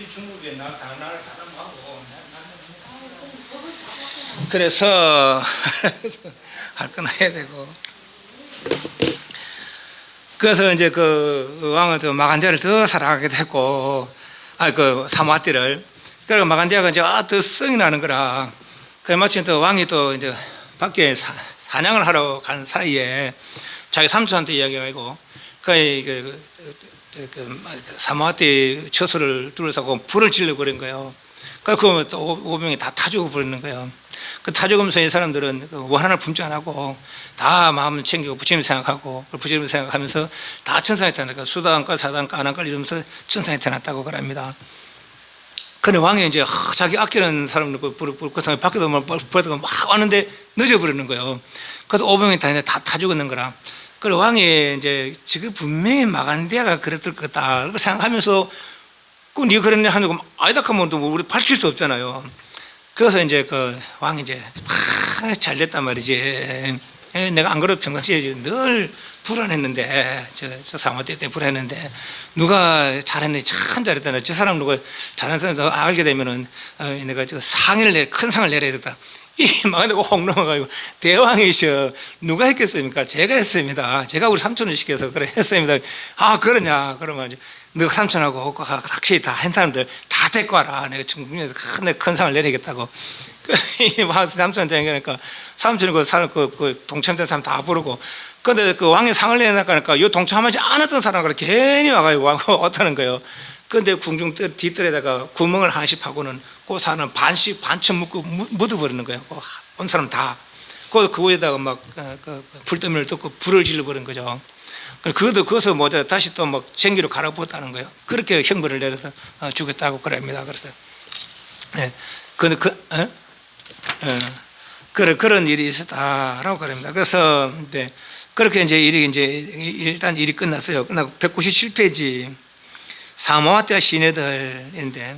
이제 중국에 나를 다담하고 그래서 할 건 해야 되고 그래서 이제 그 왕은 또 마간대를 더 사랑하게 됐고 그 사마띠를 그리고 마간대가 이제 더 성이 나는 거라 그 마침 또 왕이 또 이제 밖에 사냥을 하러 간 사이에 자기 삼촌한테 이야기하고 그 사마띠 처소를 둘러싸고 불을 질러 버린 거예요. 그 또 오병이 다 타 죽어 버리는 거예요. 그 타 죽으면서 이 사람들은 원한을 품지 안 하고 다 마음을 챙기고 부처님 생각하고 부처님 생각하면서 다 천상에 태어나니까 수단과 사단과 아난과 이러면서 천상에 태어났다고 그럽니다. 근데 왕이 이제 자기 아끼는 사람들 그 사람이 밖에도 막 왔는데 늦어버리는 거예요. 그래서 오병이 다 죽었는 거라. 그리고 왕이 이제 지금 분명히 마간대가 그랬을 거다 생각하면서 그 네가 그랬냐 하는 거 아니다 하면 또 우리 밝힐 수 없잖아요. 그래서 이제 그 왕이 이제 잘 됐단 말이지. 내가 안 그래도 평상시에 늘 불안했는데 저 사마띠 때 불안했는데 누가 잘했네 참 잘했다. 저 사람 누가 잘한 사람 더 알게 되면은 내가 저 큰 상을 내려야 되겠다. 이 마간대가 혹 넘어가지고 대왕이셔. 누가 했겠습니까? 제가 했습니다. 제가 우리 삼촌을 시켜서 그래 했습니다. 아 그러냐 그러면 이제 너가 삼촌하고 확실히 다 한 사람들 다 데리고 와라. 내가 중국에서 큰 상을 내리겠다고. 삼촌한테 얘기하니까 삼촌이 그 동참된 사람 다 부르고 근데 그 왕이 상을 내니까 요 동참하지 않았던 사람을 괜히 와가지고 왔다는 거예요. 근데 궁중 뒷뜰에다가 구멍을 하나씩 파고는 그 사람은 반쯤 묻어버리는 거예요. 온 사람 다. 그 위에다가 막 불더미를 뜯고 불을 질러버린 거죠. 그것을 못 다시 또 막 전기로 갈아부었다는 거예요. 그렇게 형벌을 내려서 죽였다고 그럽니다. 그래서 그런 일이 있었다라고 그럽니다. 그래서 그렇게 이제 일단 일이 끝났어요. 끝나고 197페이지 사마와띠 시내들인데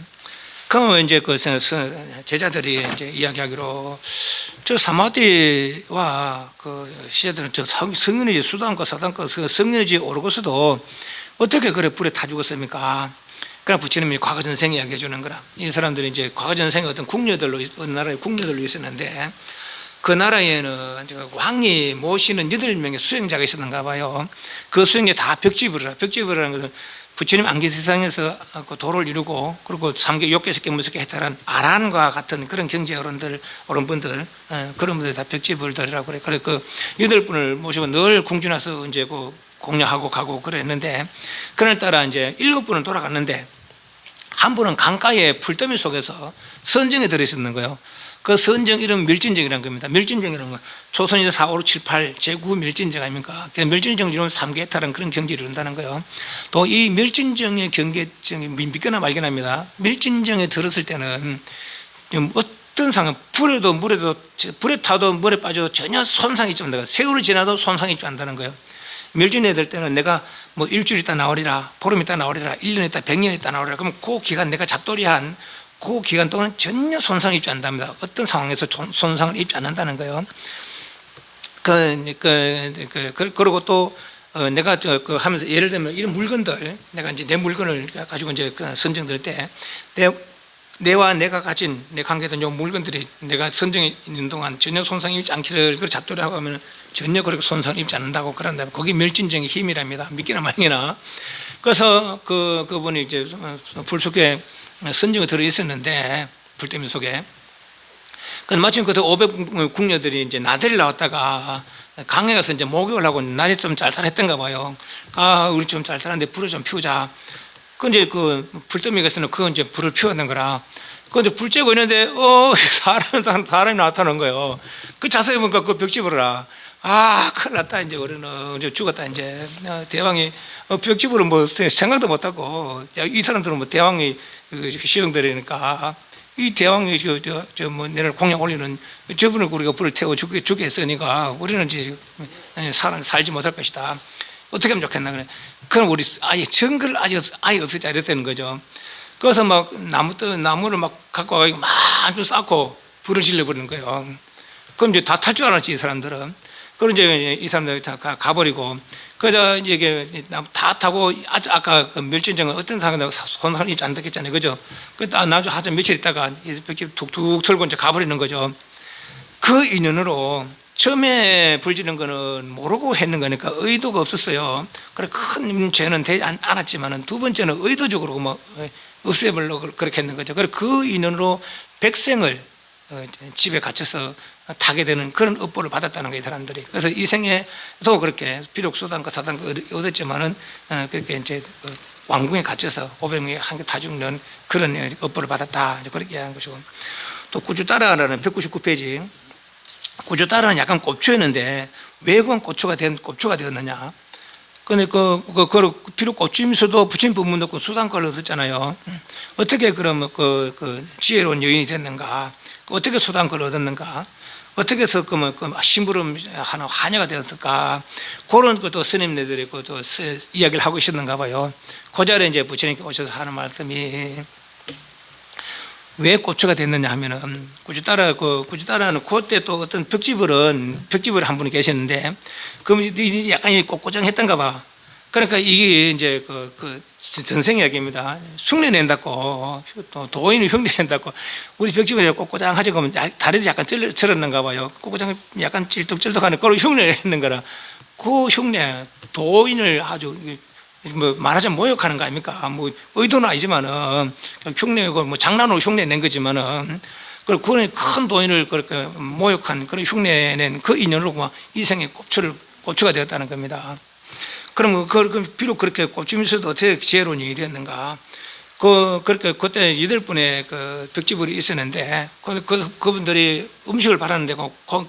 그러면 이제 그 제자들이 이제 이야기하기로 저 사마와띠와 그 시내들은 저 성인이지 수단과 사단과 성인이지 오르고서도 어떻게 그래 불에 타 죽었습니까? 그러나 부처님이 과거 전생 이야기해 주는 거라. 이 사람들이 이제 과거 전생에 어떤 어느 나라의 궁녀들로 있었는데 그 나라에는 왕이 모시는 8명의 수행자가 있었는가 봐요. 그 수행자 다 벽지불을 하는 것은 부처님 안개 세상에서 그 도를 이루고 그리고 3개, 6개, 10개, 무섭게 했다는 아란과 같은 그런 경제 어른분들 그런 분들 다 벽지불들이라고 그래. 그래 그 8분을 모시고 늘 궁중에서 이제 그 공략하고 가고 그랬는데 그날따라 이제 7분은 돌아갔는데 한 분은 강가의 풀더미 속에서 선정에 들어있었는 거예요. 그 선정 이름 밀진정이라는 겁니다. 밀진정이라는 건 조선이제 4, 5, 6, 7, 8 제9 밀진정 아닙니까? 밀진정 이루면 3계타라는 그런 경지를 이룬다는 거예요. 또 이 밀진정의 경계정이 믿거나 말거나입니다. 밀진정에 들었을 때는 어떤 상황, 불에 타도 물에 빠져도 전혀 손상이 있지 않는다. 세월이 지나도 손상이 있지 않는다는 거예요. 밀진에 들 때는 내가 뭐 일주일 있다 나오리라, 보름 있다 나오리라, 1년 있다, 100년 있다 나오리라. 그러면 그 기간 내가 잡돌이한 그 기간 동안 전혀 손상을 입지 않는답니다. 어떤 상황에서 손상을 입지 않는다는 거예요. 그리고 또 내가 하면서 예를 들면 이런 물건들, 내가 이제 내 물건을 가지고 이제 선정될 때 내와 내가 가진 내 관계된 요 물건들이 내가 선정에 있는 동안 전혀 손상이 입지 않기를 그걸 잡돌이하고 하면 전혀 그렇게 손상을 입지 않는다고 그런다면 거기 멸진정의 힘이랍니다. 믿기나 말기나. 그래서 그분이 이제 불 속에 선정에 들어 있었는데 불더미 속에 마침 그 500궁녀들이 이제 나들이 나왔다가 강에 가서 이제 목욕을 하고 날이 좀 짤짤했던가 봐요. 우리 좀 짤짤한데 불을 좀 피우자. 이제 그 불더미가 있으면 그거 이제 불을 피웠는 거라. 근데 불 쬐고 있는데 사람이 나타나는 거예요. 자세히 보니까 그 벽지불이라. 큰일 났다. 이제 우리는 이제 죽었다. 이제 대왕이 벽지불은 뭐 생각도 못하고 이 사람들은 뭐 대왕이 시정들이니까 이 대왕이 뭐 내를 공양 올리는 저분을 우리가 불을 태워 죽게 했으니까 우리는 이제 살지 못할 것이다. 어떻게 하면 좋겠나 그래. 그럼 우리 아예 정글을 아예 없애자 이랬다는 거죠. 그래서 막 나무를 막 갖고 와가지고 막 아주 쌓고 불을 질러버리는 거예요. 그럼 이제 다 탈 줄 알았지 이 사람들은. 그럼 이제 이 사람들이 다 가버리고 그저 이게 다 타고 아까 그 멸진정은 어떤 상황에 손상이 입지 않겠잖아요, 그죠? 그 나중에 하자 며칠 있다가 벽집 툭툭 털고 이제 가버리는 거죠. 그 인연으로 처음에 불지는 거는 모르고 했는 거니까 의도가 없었어요. 그래 큰 죄는 되지 않았지만은 두 번째는 의도적으로 뭐 없애버리려고 그렇게 했는 거죠. 그래 그 인연으로 백생을 집에 갇혀서 타게 되는 그런 업보를 받았다는 거예요, 사람들이. 그래서 이 생에도 그렇게 비록 수단과 사단과 얻었지만은 그렇게 이제 왕궁에 갇혀서 500명이 한 개 타 죽는 그런 업보를 받았다, 그렇게 한 것이고. 또 꾸주따라라는 199페이지. 꾸주따라는 약간 꼽초였는데 왜 그건 꼽초가 되었느냐? 근데 비록 꼽주면서도 부처님 법문 듣고 수단권을 얻었잖아요. 어떻게 그러면 그 지혜로운 여인이 됐는가? 어떻게 수단권을 얻었는가? 어떻게 해서 그 심부름 하나 화녀가 되었을까? 그런 것도 스님네들이 또 이야기를 하고 있었는가 봐요. 그 자리에 이제 부처님께 오셔서 하는 말씀이 왜 고초가 됐느냐 하면은 꾸주따라는 그때 또 어떤 벽집을 한 분이 계셨는데 그 약간 꼿꼿장했던가 봐. 그러니까 이게 이제 그 전생 이야기입니다. 흉내 낸다고 또 도인을 흉내 낸다고 우리 벽집에 꼿꼿장하지 그러면 다리도 약간 절었는가 봐요. 꼿꼿장 약간 찔뚝찔뚝하는 그걸 흉내 내는 거라. 그 흉내 도인을 아주 뭐 말하자면 모욕하는 거 아닙니까? 뭐 의도는 아니지만은 흉내고 뭐 장난으로 흉내 낸 거지만은 그런 큰 도인을 그렇게 모욕한 그런 흉내낸 그 인연으로 이생의 고초가 되었다는 겁니다. 그럼 비록 그렇게 꼽주면서도 어떻게 지혜로운 일이 됐는가? 그렇게 그때 8분의 그 벽지불이 있었는데 그분들이 음식을 바랐는데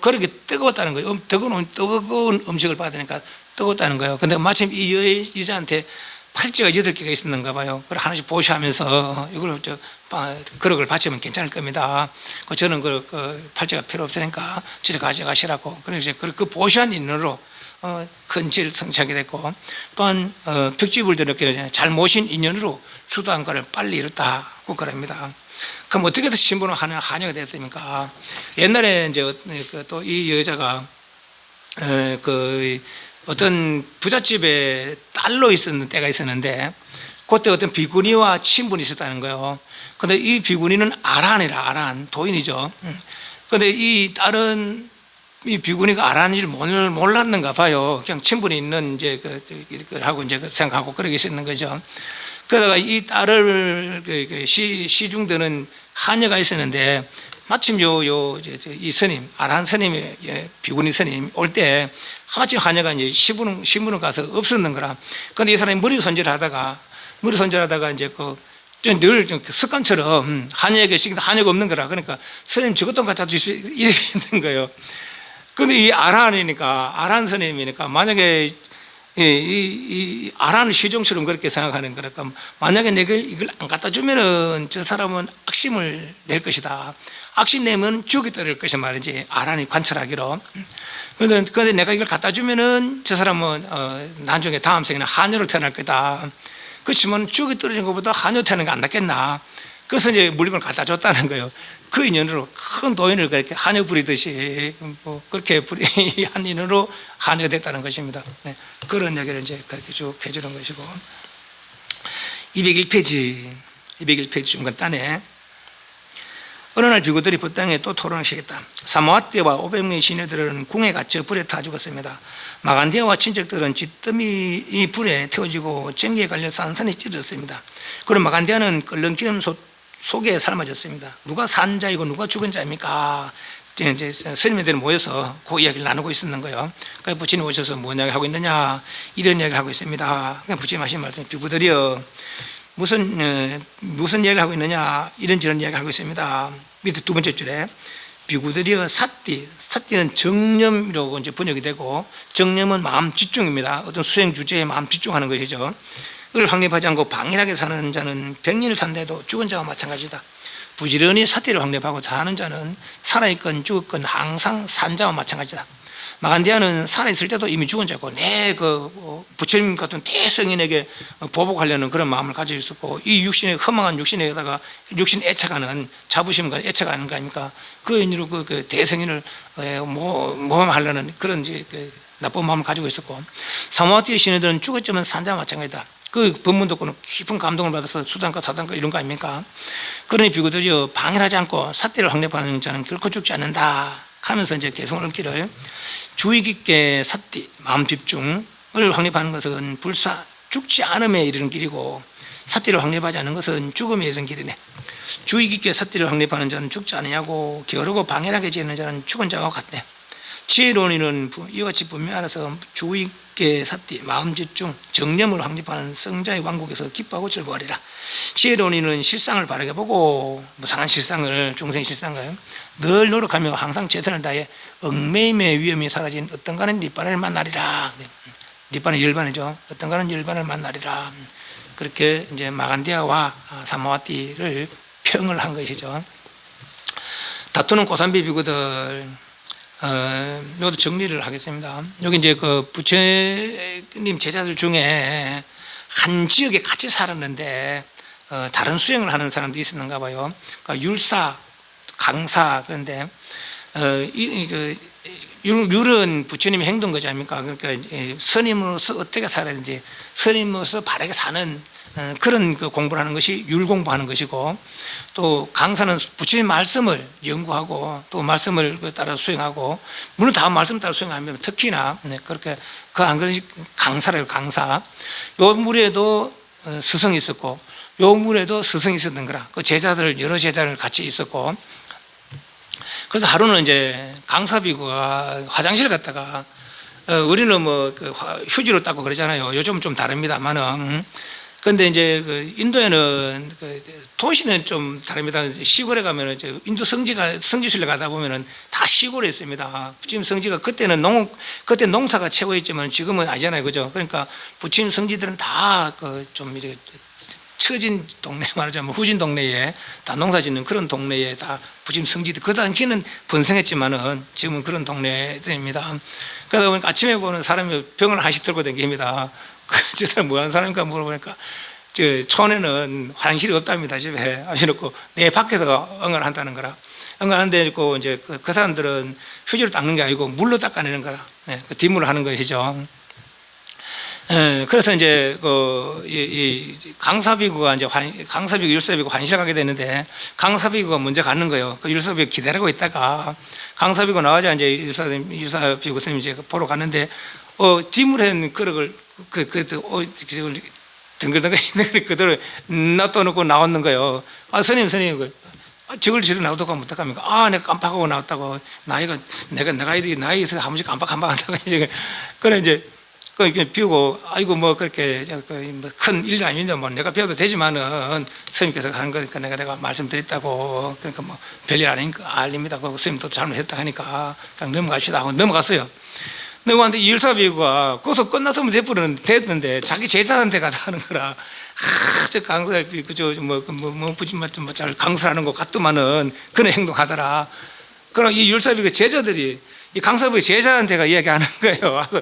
그렇게 뜨거웠다는 거예요. 뜨거운 음식을 받으니까 뜨거웠다는 거예요. 근데 마침 이 여자한테 팔찌가 8개가 있었는가 봐요. 그걸 하나씩 보시하면서 이걸 그릇을 바치면 괜찮을 겁니다. 저는 그 팔찌가 필요 없으니까 집에 가져가시라고. 그래서 그 보시한 인연으로 큰 질 성취하게 됐고, 또한 벽지불도 이렇게 잘 모신 인연으로 수도한과를 빨리 이뤘다고 그럽니다. 그럼 어떻게 해서 신부는 하녀가 됐습니까? 옛날에 이제 또 이 여자가 그 어떤 부잣집에 딸로 있었는 때가 있었는데 그때 어떤 비구니와 친분이 있었다는 거예요. 근데 이 비구니는 아란 도인이죠. 근데 이 딸은 이 비구니가 아란인지를 몰랐는가 봐요. 그냥 친분이 있는 이제 하고 이제 생각하고 그러게 있었는 거죠. 그러다가 이 딸을 시중드는 하녀가 있었는데 마침 이 스님, 아란 스님이 비구니 스님 올 때 마침 하녀가 이제 신부는 가서 없었는 거라. 그런데 이 사람이 머리 손질하다가 이제 늘 습관처럼 하녀에게 시키다 하녀가 없는 거라. 그러니까 스님 저것도 갖다 주시오 이렇게 있는 거예요. 근데 이 아란 스님이니까 만약에 이 아란을 시종처럼 그렇게 생각하는 거니까 만약에 내가 이걸 안 갖다 주면은 저 사람은 악심을 낼 것이다. 악심 내면 죽이 떨어질 것이 말이지. 아란이 관찰하기로. 그런데 내가 이걸 갖다 주면은 저 사람은 나중에 다음 생에는 하녀로 태어날 거다. 그렇지만 죽이 떨어진 것보다 하녀 태어나는 게 안 낫겠나. 그래서 이제 물건을 갖다 줬다는 거예요. 그 인연으로 큰 도인을 그렇게 하녀 부리듯이 그렇게 한 인연으로 하녀가 됐다는 것입니다. 네. 그런 얘기를 이제 그렇게 쭉 해주는 것이고, 201페이지 중간단에 어느 날 비구들이 법당에 또 토론하시겠다. 사모아떼와 500명의 시녀들은 궁에 갇혀 불에 타 죽었습니다. 마간디아와 친척들은 찌뜸이 이 불에 태워지고 전기에 갈려 산산이 찌르렀습니다. 그리고 마간디아는 끓는 기름 속에 삶아졌습니다. 누가 산 자이고 누가 죽은 자입니까? 이제 스님들이 모여서 그 이야기를 나누고 있었는 거예요. 그래서 부처님 오셔서 뭔 이야기 하고 있느냐, 이런 이야기를 하고 있습니다. 부처님 하신 말씀, 비구들이여 무슨 이야기를 하고 있느냐, 이런저런 이야기를 하고 있습니다. 밑에 두 번째 줄에 비구들이여 사띠는 정념이라고 이제 번역이 되고, 정념은 마음 집중입니다. 어떤 수행 주제에 마음 집중하는 것이죠. 그걸 확립하지 않고 방일하게 사는 자는 100년을 산데도 죽은 자와 마찬가지다. 부지런히 사띠를 확립하고 사는 자는 살아있건 죽었건 항상 산 자와 마찬가지다. 마간디아는 살아있을 때도 이미 죽은 자고 내 부처님 같은 대성인에게 보복하려는 그런 마음을 가지고 있었고, 이 육신의 허망한 육신에다가 육신 애착하는 자부심과 애착하는 거 아닙니까? 그 의미로 그 대성인을 모함하려는 그런 그 나쁜 마음을 가지고 있었고, 사마와티 신녀들은 죽었지만 산자와 마찬가지다. 그 법문 듣고는 깊은 감동을 받아서 수단과 사단과 이런 거 아닙니까? 그러니 비구들이여 방해하지 않고 삿대를 확립하는 자는 결코 죽지 않는다 하면서 이제 개성을 읊기를, 주의 깊게 삿대 마음 집중을 확립하는 것은 불사 죽지 않음에 이르는 길이고, 삿대를 확립하지 않는 것은 죽음에 이르는 길이네. 주의 깊게 삿대를 확립하는 자는 죽지 않으냐고, 게으르고 방해하게 지는 자는 죽은 자와 같네. 지혜로운이는 이와 같이 분명하여서 주의 깊게 삿대 마음 집중 정념을 확립하는 성자의 왕국에서 기뻐하고 즐거워하리라. 지혜로운이는 실상을 바르게 보고 무상한 실상을, 중생 실상을 늘 노력하며 항상 최선을 다해 얽매임의 위험이 사라진 어떤가는 립반을 만나리라. 립반은 열반이죠. 어떤가는 열반을 만나리라. 그렇게 이제 마간디아와 사마와티를 평을 한 것이죠. 다투는 고산비 비구들, 이것도 정리를 하겠습니다. 여기 이제 그 부처님 제자들 중에 한 지역에 같이 살았는데 다른 수행을 하는 사람도 있었는가 봐요. 그러니까 율사, 강사. 그런데 율은 부처님이 행동 거지 아닙니까? 그러니까 스님으로서 어떻게 살아야 되는지, 스님으로서 바르게 사는 그런 공부를 하는 것이 율 공부하는 것이고, 또 강사는 부처님 말씀을 연구하고 또 말씀을 따라 수행하고, 물론 다 말씀 따라 수행하면 특히나 그렇게 그 안 그러니 강사래요. 강사. 요 물에도 스승이 있었고 요 물에도 스승이 있었던 거라. 그 제자들 여러 제자들 같이 있었고, 그래서 하루는 이제 강사비구가 화장실 갔다가 우리는 휴지로 닦고 그러잖아요. 요즘은 좀 다릅니다만은. 근데 이제 인도에는 도시는 좀 다릅니다. 시골에 가면은 인도 성지순례 가다 보면은 다 시골에 있습니다. 부처님 성지가 그때 농사가 최고였지만 지금은 아니잖아요, 그죠? 그러니까 부처님 성지들은 다 좀 이렇게 처진 동네, 말하자면 후진 동네에 다 농사짓는 그런 동네에 다 부처님 성지들, 그 당시에는 번성했지만은 지금은 그런 동네들입니다. 그러다 보니까 아침에 보는 사람이 병을 하나씩 들고 다닙니다. 저 사람 뭐 하는 사람인가 물어보니까 촌에는 화장실이 없답니다. 집에 하시놓고 내 밖에서 응을 한다는 거라. 응가는데 있고 이제 그 사람들은 휴지로 닦는 게 아니고 물로 닦아내는 거라. 그 뒷물을 하는 것이죠. 그래서 이제 이 강사비구가 이제 강사비구, 율사비구 환시를 가게 되는데, 강사비구가 먼저 가는 거예요. 그 율사비구 기다리고 있다가 강사비구 나와자 이제 율사비구 스님 이제 보러 갔는데, 뒷물에 있는 그릇을 덩글덩글 있는 걸 그대로 놔둬놓고 나왔는 거예요. 스님 저걸 지금 놔두고 가면 어떡합니까? 내가 깜빡하고 나왔다고. 내가 나이에 있어서 한 번씩 깜빡한다고. 그래 이제 비우고, 아이고 그렇게 큰 일이 아닌데 내가 배워도 되지만은 스님께서 하는 거니까 내가 말씀드렸다고. 그러니까 별일 아니니까 알립니다. 스님도 잘못했다 하니까 그냥 넘어갑시다 하고 넘어갔어요. 넘어갔는데 율사비구가 거기서 끝났으면 됐는데 자기 제자한테 가다 하는 거라. 저 강사비구 잘 강사하는 것 같더만은 그런 행동하더라. 그럼 이 율사비구 제자들이 이 강사비구 제자한테가 이야기하는 거예요. 와서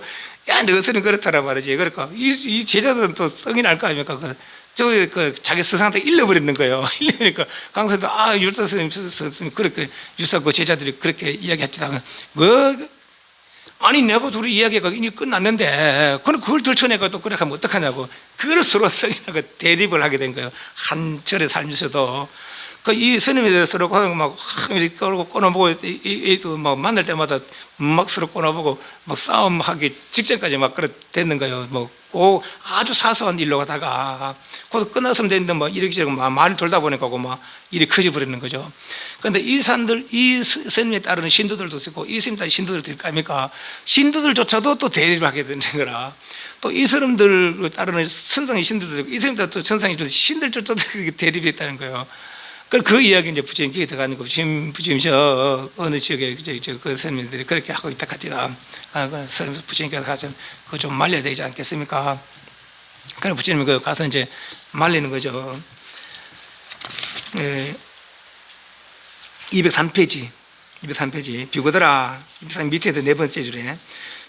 야, 너희는 그렇다라 말이지. 그러니까 이 제자들은 또 성이 날 거 아닙니까? 자기 스승한테 잃어버리는 거예요. 잃으니까 강사도 율사 스님 그렇게 율사 그 제자들이 그렇게 이야기했다. 아니 내가 둘이 이야기가 이미 끝났는데 그걸 들춰내가 또 그렇게 하면 어떡하냐고. 그걸 서로 성이라고 대립을 하게 된 거예요. 한 절에 살면서도. 이 스님에 대해서 서로 막 꺼내보고 막 만날 때마다 막 서로 꺼내보고 막 싸움하기 직전까지 막 됐는 거예요. 꼭 아주 사소한 일로 가다가 거기서 끝났으면 됐는데 이렇게 말을 돌다 보니까 일이 커져버리는 거죠. 그런데 이 사람들, 이 스님에 따르는 신도들도 있고 이 스님에 따르는 신도들도 있을 거 아닙니까? 신도들조차도 또 대립을 하게 되는 거라. 또 이 사람들 따르는 선상의 신도들도 있고 이 스님에 따르는 또 선상의 신들조차도 그렇게 대립이 있다는 거예요. 그 이야기 이제 부처님께 들어가는 거. 부처님 어느 지역에 그 스님들이 그렇게 하고 있다 같이다. 부처님께서 가서 그거 좀 말려야 되지 않겠습니까? 그래 부처님이 가서 이제 말리는 거죠. 203페이지 203페이지. 비고더라. 203 밑에도 네 번째 줄에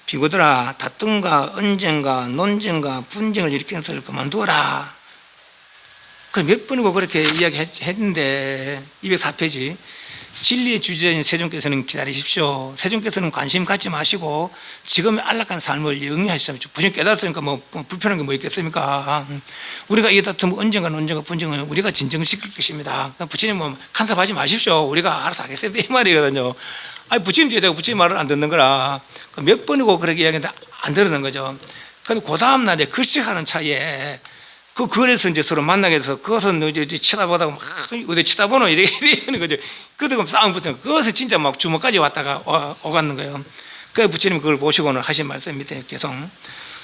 비고더라. 다툼과 언쟁과 논쟁과 분쟁을 일으키는 것을 그만두어라. 그럼 몇 번이고 그렇게 이야기했는데 204페이지. 진리의 주제인 세존께서는 기다리십시오. 세존께서는 관심 갖지 마시고 지금의 안락한 삶을 영위하시자면 부신 깨달았으니까 뭐 불편한 게 뭐 있겠습니까? 우리가 이 다툼 언젠가 논쟁과 분쟁은 우리가 진정시킬 것입니다. 부처님 뭐 간섭하지 마십시오. 우리가 알아서 하겠습니다. 이 말이거든요. 아니 부처님 제자가 부처님 말을 안 듣는 거라 몇 번이고 그렇게 이야기했는데 안 들었는 거죠. 근데 그 다음 날에 글씨하는 차이에 그래서 이제 서로 만나게 돼서 그것은 이제 쳐다보다가 막 어디 쳐다보노 이러는 거죠. 그러다가 싸움 붙으면 그것을 진짜 막 주먹까지 왔다가 오갔는 거예요. 그래서 부처님 그걸 보시고는 하신 말씀 밑에 계속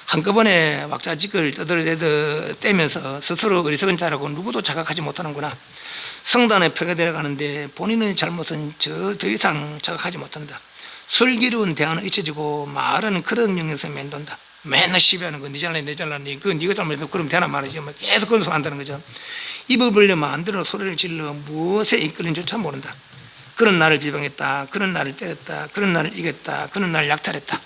한꺼번에 왁자지껄 떠들어대면서 스스로 어리석은 자라고 누구도 자각하지 못하는구나. 성단에 표가 되어가는데 본인의 잘못은 더 이상 자각하지 못한다. 슬기로운 대화는 잊혀지고 말은 그런 영역에서 맴돈다. 맨날 시비하는 거, 니 잘나니 내 잘나니 그 니가 잘못해서 그럼 되나 말이지. 계속 그런 소리 한다는 거죠. 입을 벌려 마음대로 소리를 질러 무엇에 이끌린지조차 모른다. 그런 나를 비방했다. 그런 나를 때렸다. 그런 나를 이겼다. 그런 나를 약탈했다.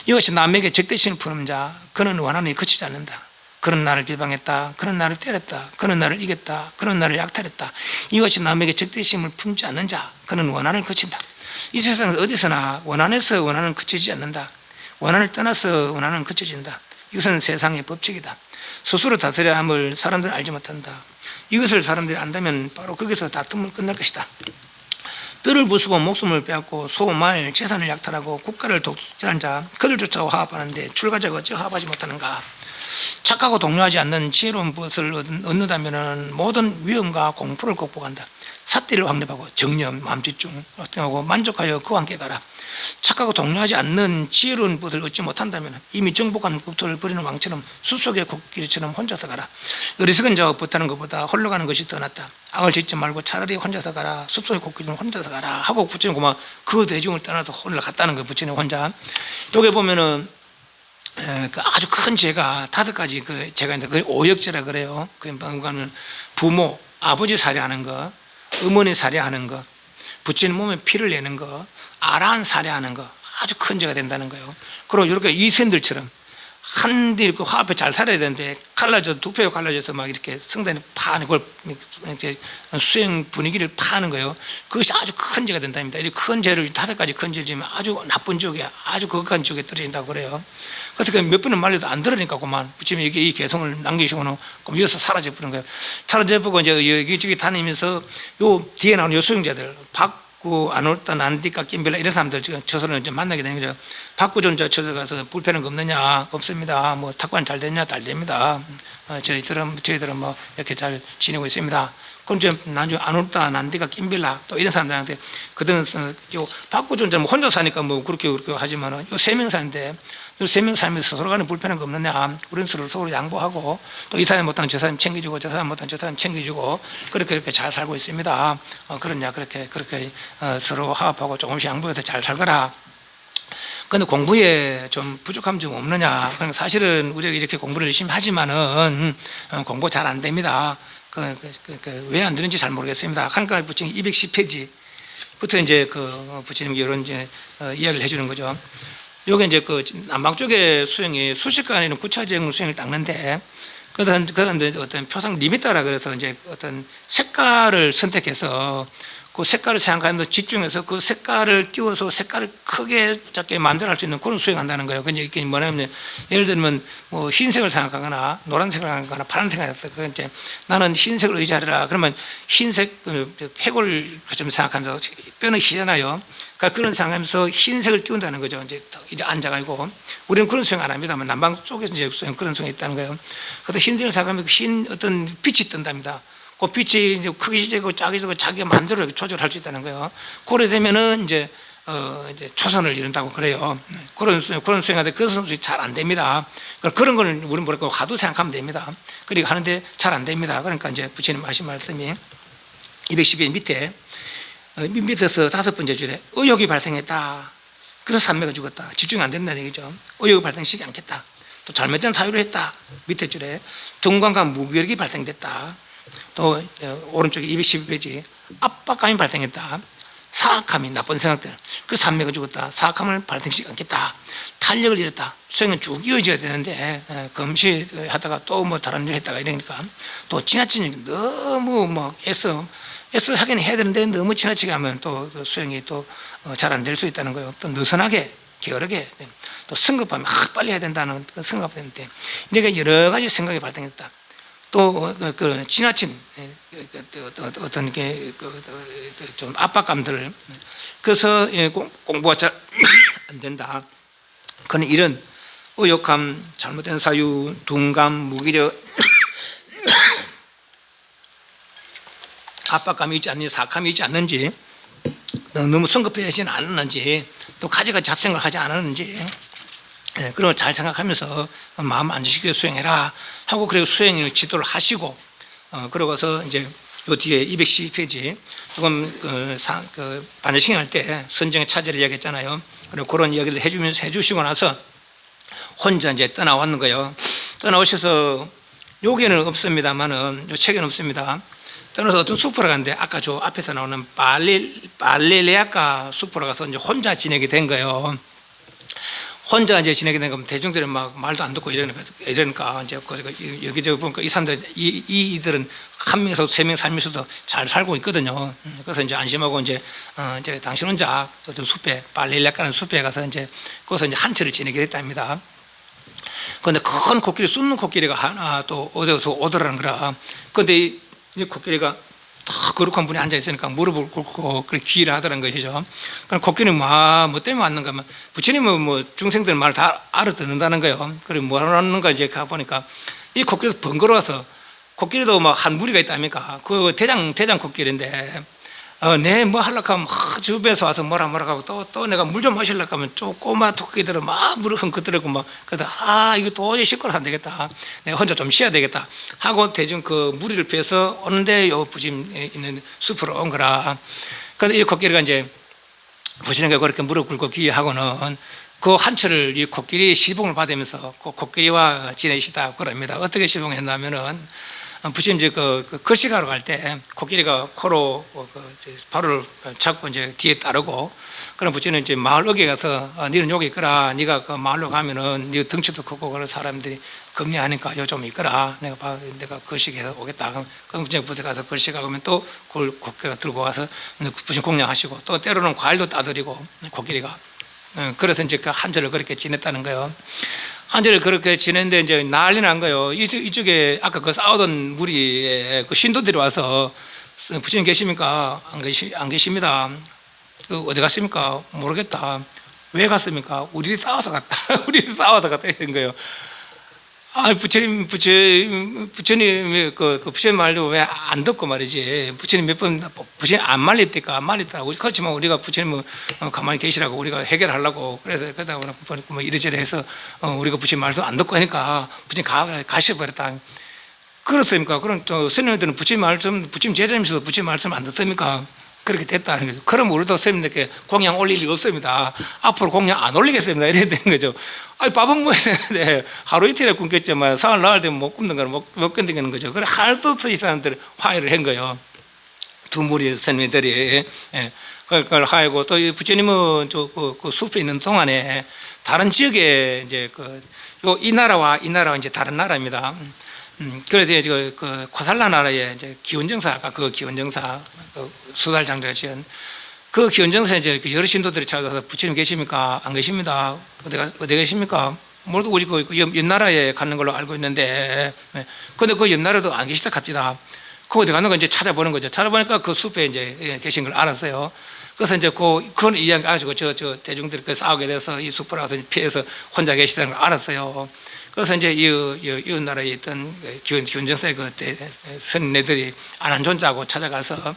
이것이 남에게 적대심을 푸는 자, 그는 원한이 그치지 않는다. 그런 나를 비방했다. 그런 나를 때렸다. 그런 나를 이겼다. 그런 나를 약탈했다. 이것이 남에게 적대심을 품지 않는 자, 그는 원한을 그친다. 이 세상에서 어디서나 원한에서 원한은 그치지 않는다. 원한을 떠나서 원한은 그쳐진다. 이것은 세상의 법칙이다. 스스로 다스려야 함을 사람들은 알지 못한다. 이것을 사람들이 안다면 바로 거기서 다툼은 끝날 것이다. 뼈를 부수고 목숨을 빼앗고 소, 말, 재산을 약탈하고 국가를 독점한 자, 그를 쫓아와 화합하는데 출가자가 어찌 화합하지 못하는가. 착하고 동료하지 않는 지혜로운 것을 얻는다면 모든 위험과 공포를 극복한다. 삿대를 확립하고 정념, 마음집중 하고 만족하여 그와 함께 가라. 착하고 동료하지 않는 지혜로운 것을 얻지 못한다면 이미 정복한 국토를 버리는 왕처럼 숲속의 코끼리처럼 혼자서 가라. 어리석은 자와 버타는 것보다 홀로 가는 것이 더 낫다. 악을 짓지 말고 차라리 혼자서 가라. 숲속의 코끼리는 혼자서 가라 하고 부처님 그만 그 대중을 떠나서 홀로 갔다는 거예요. 부처님 혼자. 여기 보면은 그 아주 큰 죄가 5가지 그 죄가 있는데 그 오역죄라 그래요. 그러니까 부모, 아버지 살해하는 거, 어머니 살해하는 거, 부처님 몸에 피를 내는 거, 아라한 살해하는 거 아주 큰 죄가 된다는 거예요. 그리고 이렇게 이센들처럼 한데 이렇게 화합에 잘 살아야 되는데 갈라져 두 표가 갈라져서 막 이렇게 성단에 파는 걸 이렇게 수행 분위기를 파는 거예요. 그것이 아주 큰 죄가 된답니다. 이 큰 죄를 5가지 큰 죄를 지면 아주 나쁜 지옥에 아주 거룩한 지옥에 떨어진다고 그래요. 그래서 몇 번은 말해도 안 들으니까 그만 부처님이 이 개성을 남기시고는 그럼 이어서 사라져 버린 거예요. 사라져 버리고 이제 여기저기 다니면서 요 뒤에 나오는 요 수행자들 아놀타, 난디카, 김벨라 이런 사람들 지금 저서는 이제 만나게 되는 거죠. 박구존자 저서 가서 불편한 거 없느냐? 없습니다. 뭐 탁관 잘 됐냐? 잘 됩니다. 저희들은 뭐 이렇게 잘 지내고 있습니다. 그럼 이제 나중에 아놀타, 난디카, 김벨라 또 이런 사람들한테 그들은 요 박구존자 뭐 혼자 사니까 뭐 그렇게 하지만은 요 3명 사는데 요 3명 살면서 서로 간에 불편한 거 없느냐? 우리는 서로 양보하고 또 이 사람 못하면 저 사람 챙겨주고 저 사람 못하면 저 사람 챙겨주고 그렇게 잘 살고 있습니다. 그러냐? 그렇게 서로 화합하고 조금씩 양보해서 잘 살거라. 그런데 공부에 좀 부족함 좀 없느냐? 그러니까 사실은 우리가 이렇게 공부를 열심히 하지만은 공부 잘 안 됩니다. 왜 안 되는지 잘 모르겠습니다. 그러니까 부처님 210페이지부터 이제 그 부처님 이런 이제 이야기를 해주는 거죠. 요게 이제 그 남방 쪽의 수행이 수식간에는 구차적인 수행을 닦는데 그런데 어떤 표상 리미터라 그래서 이제 어떤 색깔을 선택해서 그 색깔을 생각하면서 집중해서 그 색깔을 띄워서 색깔을 크게 작게 만들어 할 수 있는 그런 수행한다는 거예요. 근데 이게 뭐냐면 예를 들면 뭐 흰색을 생각하거나 노란색을 생각하거나 파란색을 생각해서 이제 나는 흰색을 의지하리라 그러면 흰색 해골 좀 생각하면서 뼈는 희잖아요. 그러니까 그런 생각하면서 흰색을 띄운다는 거죠. 이제 이제 앉아가지고 우리는 그런 수행 안 합니다만 남방 쪽에서 이제 수행 그런 수행이 있다는 거예요. 그래서 흰색을 생각하면 흰 어떤 빛이 뜬답니다. 그 빛이 이제 크게 되고 작게 자기가 마음대로 조절할 수 있다는 거예요. 그래 되면은 이제 초선을 이룬다고 그래요. 그런 수행하는데 그 수행이 잘 안 됩니다. 그런 거는 우리는 뭐랄까 화두 생각하면 됩니다. 그리고 하는데 잘 안 됩니다. 그러니까 이제 부처님 하신 말씀이 212년 밑에서 5번째 줄에 의욕이 발생했다. 그래서 산매가 죽었다. 집중이 안 된다는 얘기죠. 의욕이 발생시키지 않겠다. 또 잘못된 사유를 했다. 밑에 줄에 등광과 무기력이 발생됐다. 또 오른쪽에 212페이지 압박감이 발생했다. 사악함이 나쁜 생각들, 그 산매가 죽었다. 사악함을 발생시키지 않겠다. 탄력을 잃었다. 수행은 쭉 이어져야 되는데 금시하다가 또 뭐 다른 일 했다가 이러니까 또 지나친 일, 너무 막 애써 하긴 해야 되는데 너무 지나치게 하면 또 수행이 또 잘 안 될 수 있다는 거예요. 또 느슨하게 게으르게 또 성급하면 빨리 해야 된다는 그 성급되는데, 그러니까 여러 가지 생각이 발생했다. 또 지나친 어떤 게 좀 압박감들을, 그래서 공부가 잘 안 된다. 그는 이런 의욕함, 잘못된 사유, 둔감, 무기력, 압박감이 있지 않는지, 사악함이 있지 않는지, 너무 성급해지는 않았는지, 또 가지가 잡생각을 하지 않았는지, 그런 걸 잘 생각하면서 마음 안주시키게 수행해라 하고, 그리고 수행을 지도를 하시고, 그러고서 이제 요 뒤에 212페이지 조금 반야싱 할 때 선정의 차제를 이야기했잖아요. 그리고 그런 이야기를 해주시고 나서 혼자 이제 떠나왔는 거예요. 떠나오셔서 여기는 없습니다만은, 요 책에는 없습니다. 떠나서 어떤 숲으로 갔는데, 아까 저 앞에서 나오는 발릴레아카 숲으로 가서 이제 혼자 지내게 된 거예요. 혼자 이제 지내게 된 거면 대중들은 막 말도 안 듣고 이러니까 이제 여기저기 보니까 이 사람들, 이들은 한 명에서 세 명 살면서도 잘 살고 있거든요. 그래서 이제 안심하고 이제 당신 혼자 어떤 숲에, 발릴레아카라는 숲에 가서 이제 거기서 이제 한철을 지내게 됐답니다. 그런데 큰 코끼리, 쏟는 코끼리가 하나 또 어디서 오더라는 거라. 그런데 이 코끼리가 더 거룩한 분이 앉아 있으니까 무릎을 꿇고 귀를 하더라는 것이죠. 그럼 코끼리는 뭐 때문에 왔는가 하면, 부처님은 뭐 중생들 말 다 알아듣는다는 거예요. 그리고 뭐 하는가 이제 가보니까 이 코끼리도 번거로워서, 코끼리도 막 한 무리가 있답니까? 그 대장 코끼리인데, 내 뭐 하려고 하면 주변에서 와서 뭐라 하고, 또 내가 물 좀 마시려고 하면 꼬마 토끼들은 막 물을 흔들고 막, 그래서 이거 도저히 시끄러워 안 되겠다, 내가 혼자 좀 쉬어야 되겠다 하고 대중 그 무리를 피해서 오는데 요 부심 있는 숲으로 온 거라. 그런데 이 코끼리가 이제 부처님께 그렇게 무릎 꿇고 귀하고는 그 한철을 이 코끼리 시봉을 받으면서 그 코끼리와 지내시다 그럽니다. 어떻게 시봉했냐면은, 부처님 이제 그 거식하러 갈 때 코끼리가 코로 발을 잡고 이제 뒤에 따르고, 그럼 부처님 이제 마을 어귀에 가서 너는 여기 있거라, 네가 그 마을로 가면은 네 덩치도 크고 그런 사람들이 겁내하니까 요 좀 있거라, 내가 거식해서 오겠다. 그럼 부처님 부터 가서 거식하고 오면 또 그걸 코끼리가 들고 와서 부처님 공양하시고, 또 때로는 과일도 따드리고 코끼리가. 그래서 이제 그 한절을 그렇게 지냈다는 거예요. 한절을 그렇게 지냈는데 이제 난리 난 거예요. 이쪽에 아까 그 싸우던 무리에 그 신도들이 와서, 부처님 계십니까? 안 계십니다. 어디 갔습니까? 모르겠다. 왜 갔습니까? 우리 싸워서 갔다. 우리 싸워서 갔다 이런 거예요. 부처님 부처님 말도 왜 안 듣고 말이지. 부처님 몇 번, 부처님 안 말립니까? 안 말립다. 그렇지만 우리가 부처님 가만히 계시라고 우리가 해결하려고 그래서 그러다 보니까 뭐 이래저래 해서 우리가 부처님 말도 안 듣고 하니까 부처님 가셔버렸다. 그렇습니까? 그럼 또 스님들은 부처님 제자면서도 부처님 말씀 안 듣습니까? 그렇게 됐다는 거죠. 그럼 우리도 스님들께 공양 올릴 일 없습니다. 앞으로 공양 안 올리겠습니다. 이래야 되는 거죠. 밥은 먹어야 되는데 하루 이틀에 굶겠지만 사흘 나흘 되면 못 굶는 거는 못 견디는 거죠. 그래 할 수 없이 이 사람들이 화해를 한 거예요. 두 무리 스님들이. 그걸 하고, 또 부처님은 그 숲에 있는 동안에 다른 지역에 이제 이 나라와 이제 다른 나라입니다. 그래서 이제 그 코살라 나라의 이제 기원정사, 아까 그 기원정사, 수달장제가 지은 그 기원정사에 이제 여러 신도들이 찾아서, 부처님 계십니까? 안 계십니다. 어디 계십니까? 모두 우리 그 옆 나라에 가는 걸로 알고 있는데, 근데 그 옆 나라도 안 계시다 갑니다. 그 어디 가는 거 이제 찾아보는 거죠. 찾아보니까 그 숲에 이제 계신 걸 알았어요. 그래서 이제 그건 이야기 가지고 저 대중들이 싸우게 돼서 이 숲으로 가서 피해서 혼자 계시다는 걸 알았어요. 그래서 이제 이 나라에 있던 기원정사의 그때 선인네들이 안한존자하고 찾아가서,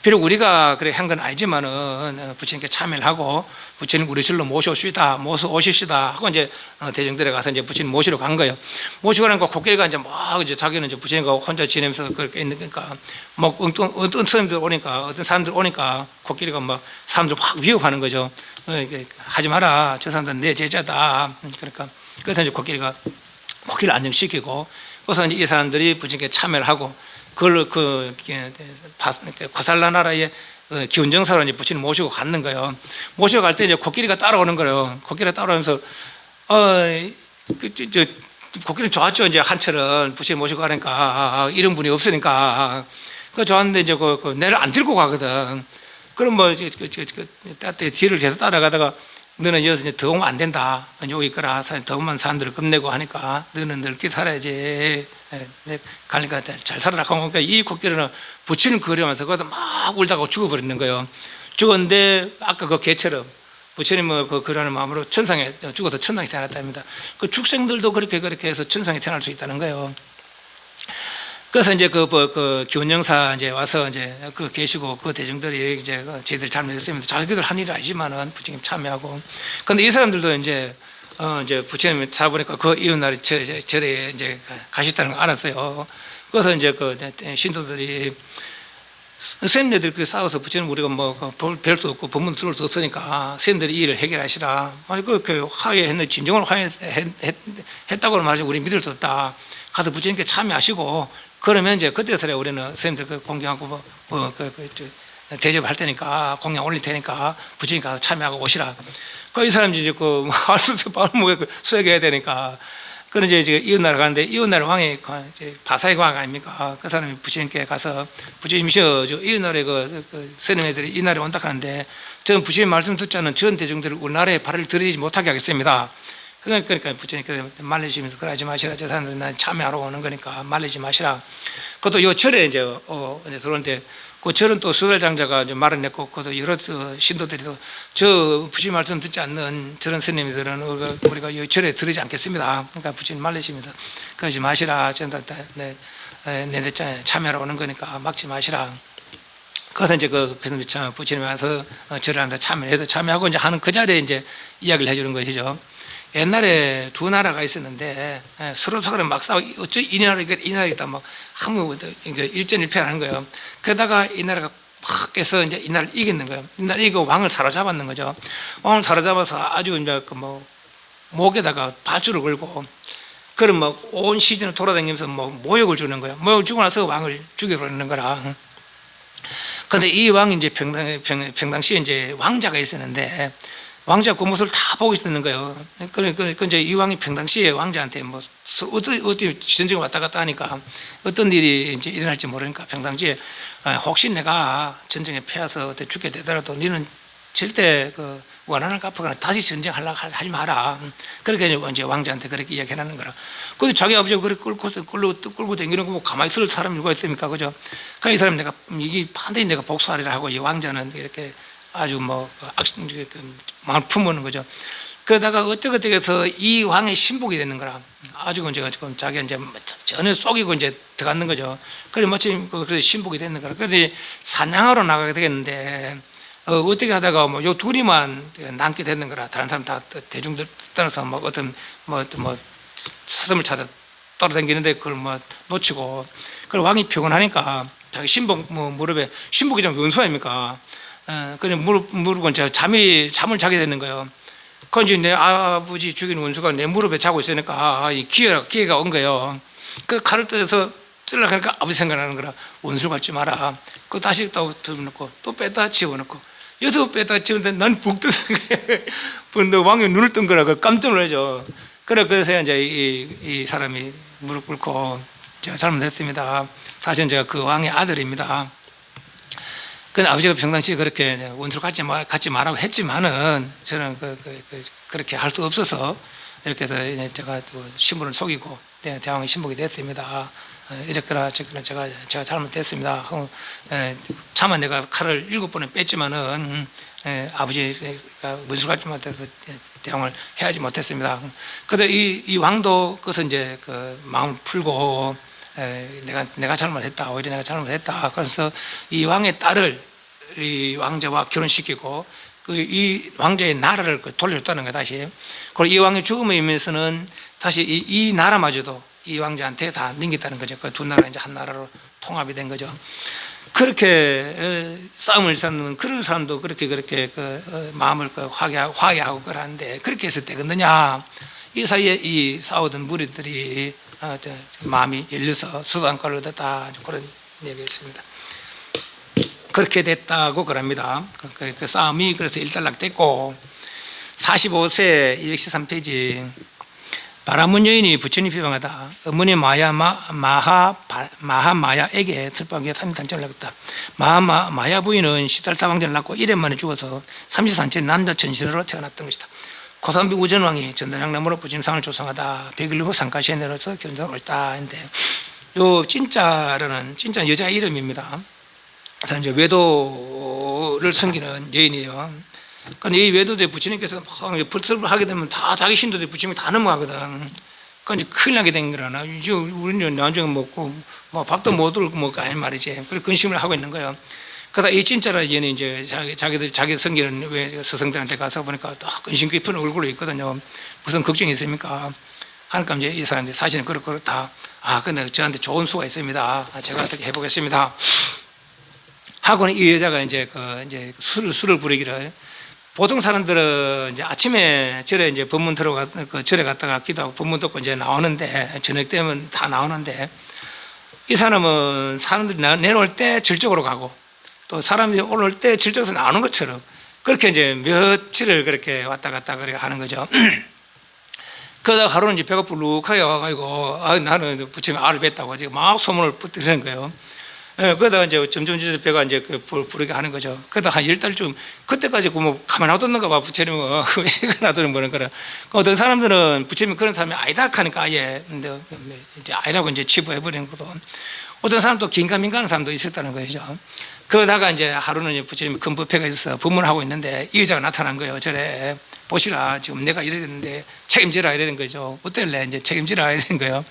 비록 우리가 그래 한 건 아니지만은 부처님께 참여를 하고, 부처님 우리 실로 모셔오십시다 하고 이제 대중들에 가서 이제 부처님 모시러 간 거예요. 모시고 나니까 코끼리가 이제 막 이제 자기는 이제 부처님과 혼자 지내면서 그렇게 있으니까, 막 어떤 사람들 오니까, 어떤 사람들 오니까 코끼리가 막 사람들 막 위협하는 거죠. 하지 마라, 저 사람들은 내 제자다. 그러니까 그래서 이제 코끼리를 안정시키고, 그래서 이제 이 사람들이 부처님께 참여를 하고, 그걸 코살라 나라의 기운정사로 이제 부처님 모시고 갔는 거예요. 모시고 갈 때 이제 코끼리가 따라오는 거예요. 코끼리가 따라오면서 코끼리는 좋았죠. 이제 한철은 부처님 모시고 가니까 이런 분이 없으니까 그 좋았는데 이제 내를 안 들고 가거든. 그럼 뭐 뒤를 계속 따라가다가 너는 여기서 이제 더 오면 안 된다. 여기 있거라. 더 오면 사람들을 겁내고 하니까 너는 넓게 살아야지. 가니까 잘 살아라. 그러니까 이 코끼리는 부처님 그리면서 거기서 막 울다가 죽어버리는 거예요. 죽었는데 아까 그 개처럼 부처님은 그러는 마음으로 천상에 죽어서 천상에 태어났답니다. 그 축생들도 그렇게 해서 천상에 태어날 수 있다는 거예요. 그래서 이제 그 기원영사 이제 와서 이제 계시고 그 대중들이 이제 저희들 잘못했습니다. 자기들 한 일이 아니지만은 부처님 참여하고. 근데 이 사람들도 이제 부처님 살아보니까 그 이웃날에 절에 이제 가셨다는 걸 알았어요. 그래서 이제 그 신도들이 스님네들끼리 싸워서 부처님 우리가 뭐 뵐 수 없고 법문 들을 수 없으니까 스님들이 이 일을 해결하시라. 아니 그 화해했는데 진정으로 화해했다고는 말이죠. 우리 믿을 수 없다. 가서 부처님께 참여하시고 그러면 이제 그때서야 우리는 스님들 공경하고 대접할 테니까 공양 올릴 테니까 부처님 가서 참여하고 오시라. 이 사람들이 이제 알수없이 발목에 수액해야 되니까. 그런 이제 이웃나라 가는데 이웃나라 왕이 바사의 왕 아닙니까? 그 사람이 부처님께 가서 부처님이셔 이웃나라의 스님애들이 이 나라에 온다 하는데 저는 부처님 말씀 듣지 않는 전 대중들을 우리나라에 발을 들이지 못하게 하겠습니다. 그러니까 부처님께서 말리시면서 그러지 마시라. 저 사람들 난 참여하러 오는 거니까 말리지 마시라. 그것도 요 절에 이제 들어오는데 그 절은 또 수달장자가 말을 냈고 그것도 여러 신도들이 저 부처님 말씀 듣지 않는 저런 스님들은 우리가 이 절에 들으지 않겠습니다. 그러니까 부처님 말리십니다. 그러지 마시라. 내 참여하러 오는 거니까 막지 마시라. 그래서 이제 부처님이 와서 절을 하는데 참여하고 이제 하는 그 자리에 이제 이야기를 해주는 것이죠. 옛날에 두 나라가 있었는데 서로 막 싸우고 어쩌 이 나라겠다 막 한무 일전일패하는 거예요. 그러다가 이 나라가 막 해서 이제 이 나라를 이겼는 거예요. 이 나라 이기고 왕을 사로잡았는 거죠. 왕을 사로잡아서 아주 이제 목에다가 밧줄을 걸고 그럼 온 시즌을 돌아다니면서 모욕을 주는 거예요. 모욕을 주고 나서 왕을 죽여버리는 거라. 그런데 이 왕이 이제 평당시에 이제 왕자가 있었는데 왕자 그 모습을 다 보고 있었는 거예요. 그러니까 이제 이 왕이 평상시에 왕자한테 어디 전쟁을 왔다 갔다 하니까 어떤 일이 이제 일어날지 모르니까 평상시에 혹시 내가 전쟁에 패해서 죽게 되더라도 너는 절대 원한을 갚아가나 다시 전쟁하려고 하지 마라. 그렇게 이제 왕자한테 그렇게 이야기하는 거라. 근데 자기 아버지가 그렇게 끌고 다니는 거 가만히 있을 사람이 누가 있습니까? 그죠? 그러니까 이 사람 이게 반드시 내가 복수하리라 하고 이 왕자는 이렇게 아주 마음을 품는 거죠. 그러다가 어떻게 해서 이 왕의 신복이 되는 거라. 아주 지금 자기가 이제 전혀 속이고 이제 들어가는 거죠. 그래 마침 그래서 신복이 되는 거라. 그래서 사냥하러 나가게 되겠는데 어떻게 하다가 요 둘이만 남게 되는 거라. 다른 사람 다 대중들 떠나서 어떤 사슴을 찾아 돌아다니는데 그걸 놓치고. 그리고 왕이 피곤하니까 자기 신복 무릎에 신복이 좀 원수 아닙니까? 그냥 무릎은 잠을 자게 되는 거예요. 그건 내 아버지 죽인 원수가 내 무릎에 자고 있으니까 기회가 온 거예요. 그 칼을 뜯어서 찔러가니까 그러니까 아버지 생각나는 거라. 원수 갖지 마라. 그 다시 또 들어놓고 또 뺐다 집어넣고 여기서 뺐다 집었는데 난 북 뜯어. 근데 왕이 눈을 뜬 거라 깜짝 놀라죠. 그래서 이제 이 사람이 무릎 꿇고 제가 잘못했습니다. 사실은 제가 그 왕의 아들입니다. 그 아버지가 평상시에 그렇게 원수를 갖지 말라고 했지만은 저는 그렇게 할 수 없어서 이렇게 해서 제가 또 신부를 속이고 대왕의 신복이 됐습니다. 이렇게나 제가 잘못됐습니다. 차마 내가 칼을 7번을 뺐지만은 아버지가 원수 갖지 못해서 대왕을 해하지 못했습니다. 그래서 이 왕도 그것을 이제 마음을 풀고 내가 잘못했다. 오히려 내가 잘못했다. 그래서 이 왕의 딸을 이 왕자와 결혼시키고 이 왕자의 나라를 돌려줬다는 거예요. 다시. 그리고 이 왕의 죽음에 의미에서는 다시 이 나라마저도 이 왕자한테 다 넘겼다는 거죠. 그 두 나라 이제 한 나라로 통합이 된 거죠. 그렇게 싸움을 쌓는 그런 사람도 그렇게 마음을 화해하고 그러는데 그렇게 해서 되겠느냐? 이 사이에 이 싸우던 무리들이 마음이 열려서 수단가를 얻었다 그런 얘기였습니다. 그렇게 됐다고 그럽니다. 그 싸움이 그래서 일단락됐고 45세 213페이지 바라문 여인이 부처님 비방하다 어머니 마하마야에게 슬퍼하게 3단전을 했다. 마야 부인은 10달 왕전을 낳고 1년 만에 죽어서 33세 남자 천신으로 태어났던 것이다. 고산비 우전왕이 전단양나무로 부처님상을 조성하다 100일 후 상가시에 내려서 견성을 옳다 했는데 요 진짜로는 진짜 여자 이름입니다. 그래서 이제 외도를 섬기는 여인이에요. 그러니까 이 외도대 부처님께서 막 불틀을 하게 되면 다 자기 신도들 부처님이 다 넘어가거든. 그러니까 이제 큰일 나게 된 거라나. 이제 우리는 나중에 먹고 뭐 밥도 못 들고 먹고 아닌 말이지. 그래 근심을 하고 있는 거예요. 그러다 이 진짜라 얘는 이제 자기 섬기는 왜 스승들한테 가서 보니까 딱 근심 깊은 얼굴로 있거든요. 무슨 걱정이 있습니까? 하니까 이제 이 사람들이 사실은 그렇다. 근데 저한테 좋은 수가 있습니다. 제가 어떻게 해보겠습니다. 하고는 이 여자가 이제 술을 부리기를 보통 사람들은 이제 아침에 절에 이제 법문 들어가 절에 갔다가 기도하고 법문 듣고 이제 나오는데 저녁 되면 다 나오는데 이 사람은 사람들이 내려올 때 질적으로 가고 또 사람들이 올라올 때 질적에서 나오는 것처럼 그렇게 이제 며칠을 그렇게 왔다 갔다 그렇게 하는 거죠. 그러다가 하루는 이제 배가 불룩하게 와가지고 나는 부처님 알을 뱉다고 지금 막 소문을 뿌리는 거예요. 그러다가 이제 점점 배가 이제 부르게 하는 거죠. 그러다가 한 10달쯤 그때까지 뭐 가만 놔뒀는가 봐 부처님은 왜 놔두는 거는 거라. 어떤 사람들은 부처님이 그런 사람이 아니다 하니까 아예 이제 아니라고 이제 치부해버리는 것도 어떤 사람도 긴가민가한 사람도 있었다는 거죠. 그러다가 이제 하루는 이제 부처님이 큰 법회가 있어서 법문하고 있는데 이 여자가 나타난 거예요. 저래 보시라 지금 내가 이래야 되는데 책임지라 이러는 거죠. 어떨래 이제 책임지라 이러는 거예요.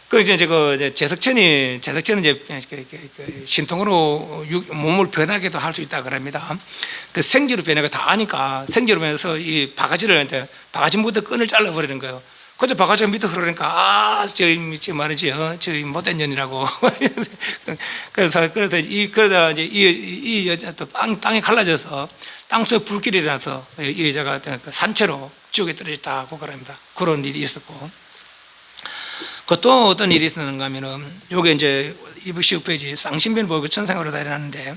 그래서 이제 제석천은 이제 신통으로 몸을 변하게도 할 수 있다 그럽니다. 그 생지로 변하게 다 아니까 생지로 변해서 이 바가지를 바가지 무드 끈을 잘라버리는 거예요. 그저 바가지가 밑에 흐르니까 저 말이지 저 못된 년이라고. 그러다 이제 이 여자 또 땅에 갈라져서 땅속에 불길이 일어나서 이 여자가 산채로 지옥에 떨어졌다고 그럽니다. 그런 일이 있었고. 또 어떤 일이 있었는가 하면은 요게 이제 215페이지 쌍신변 보고 천상으로 다니는데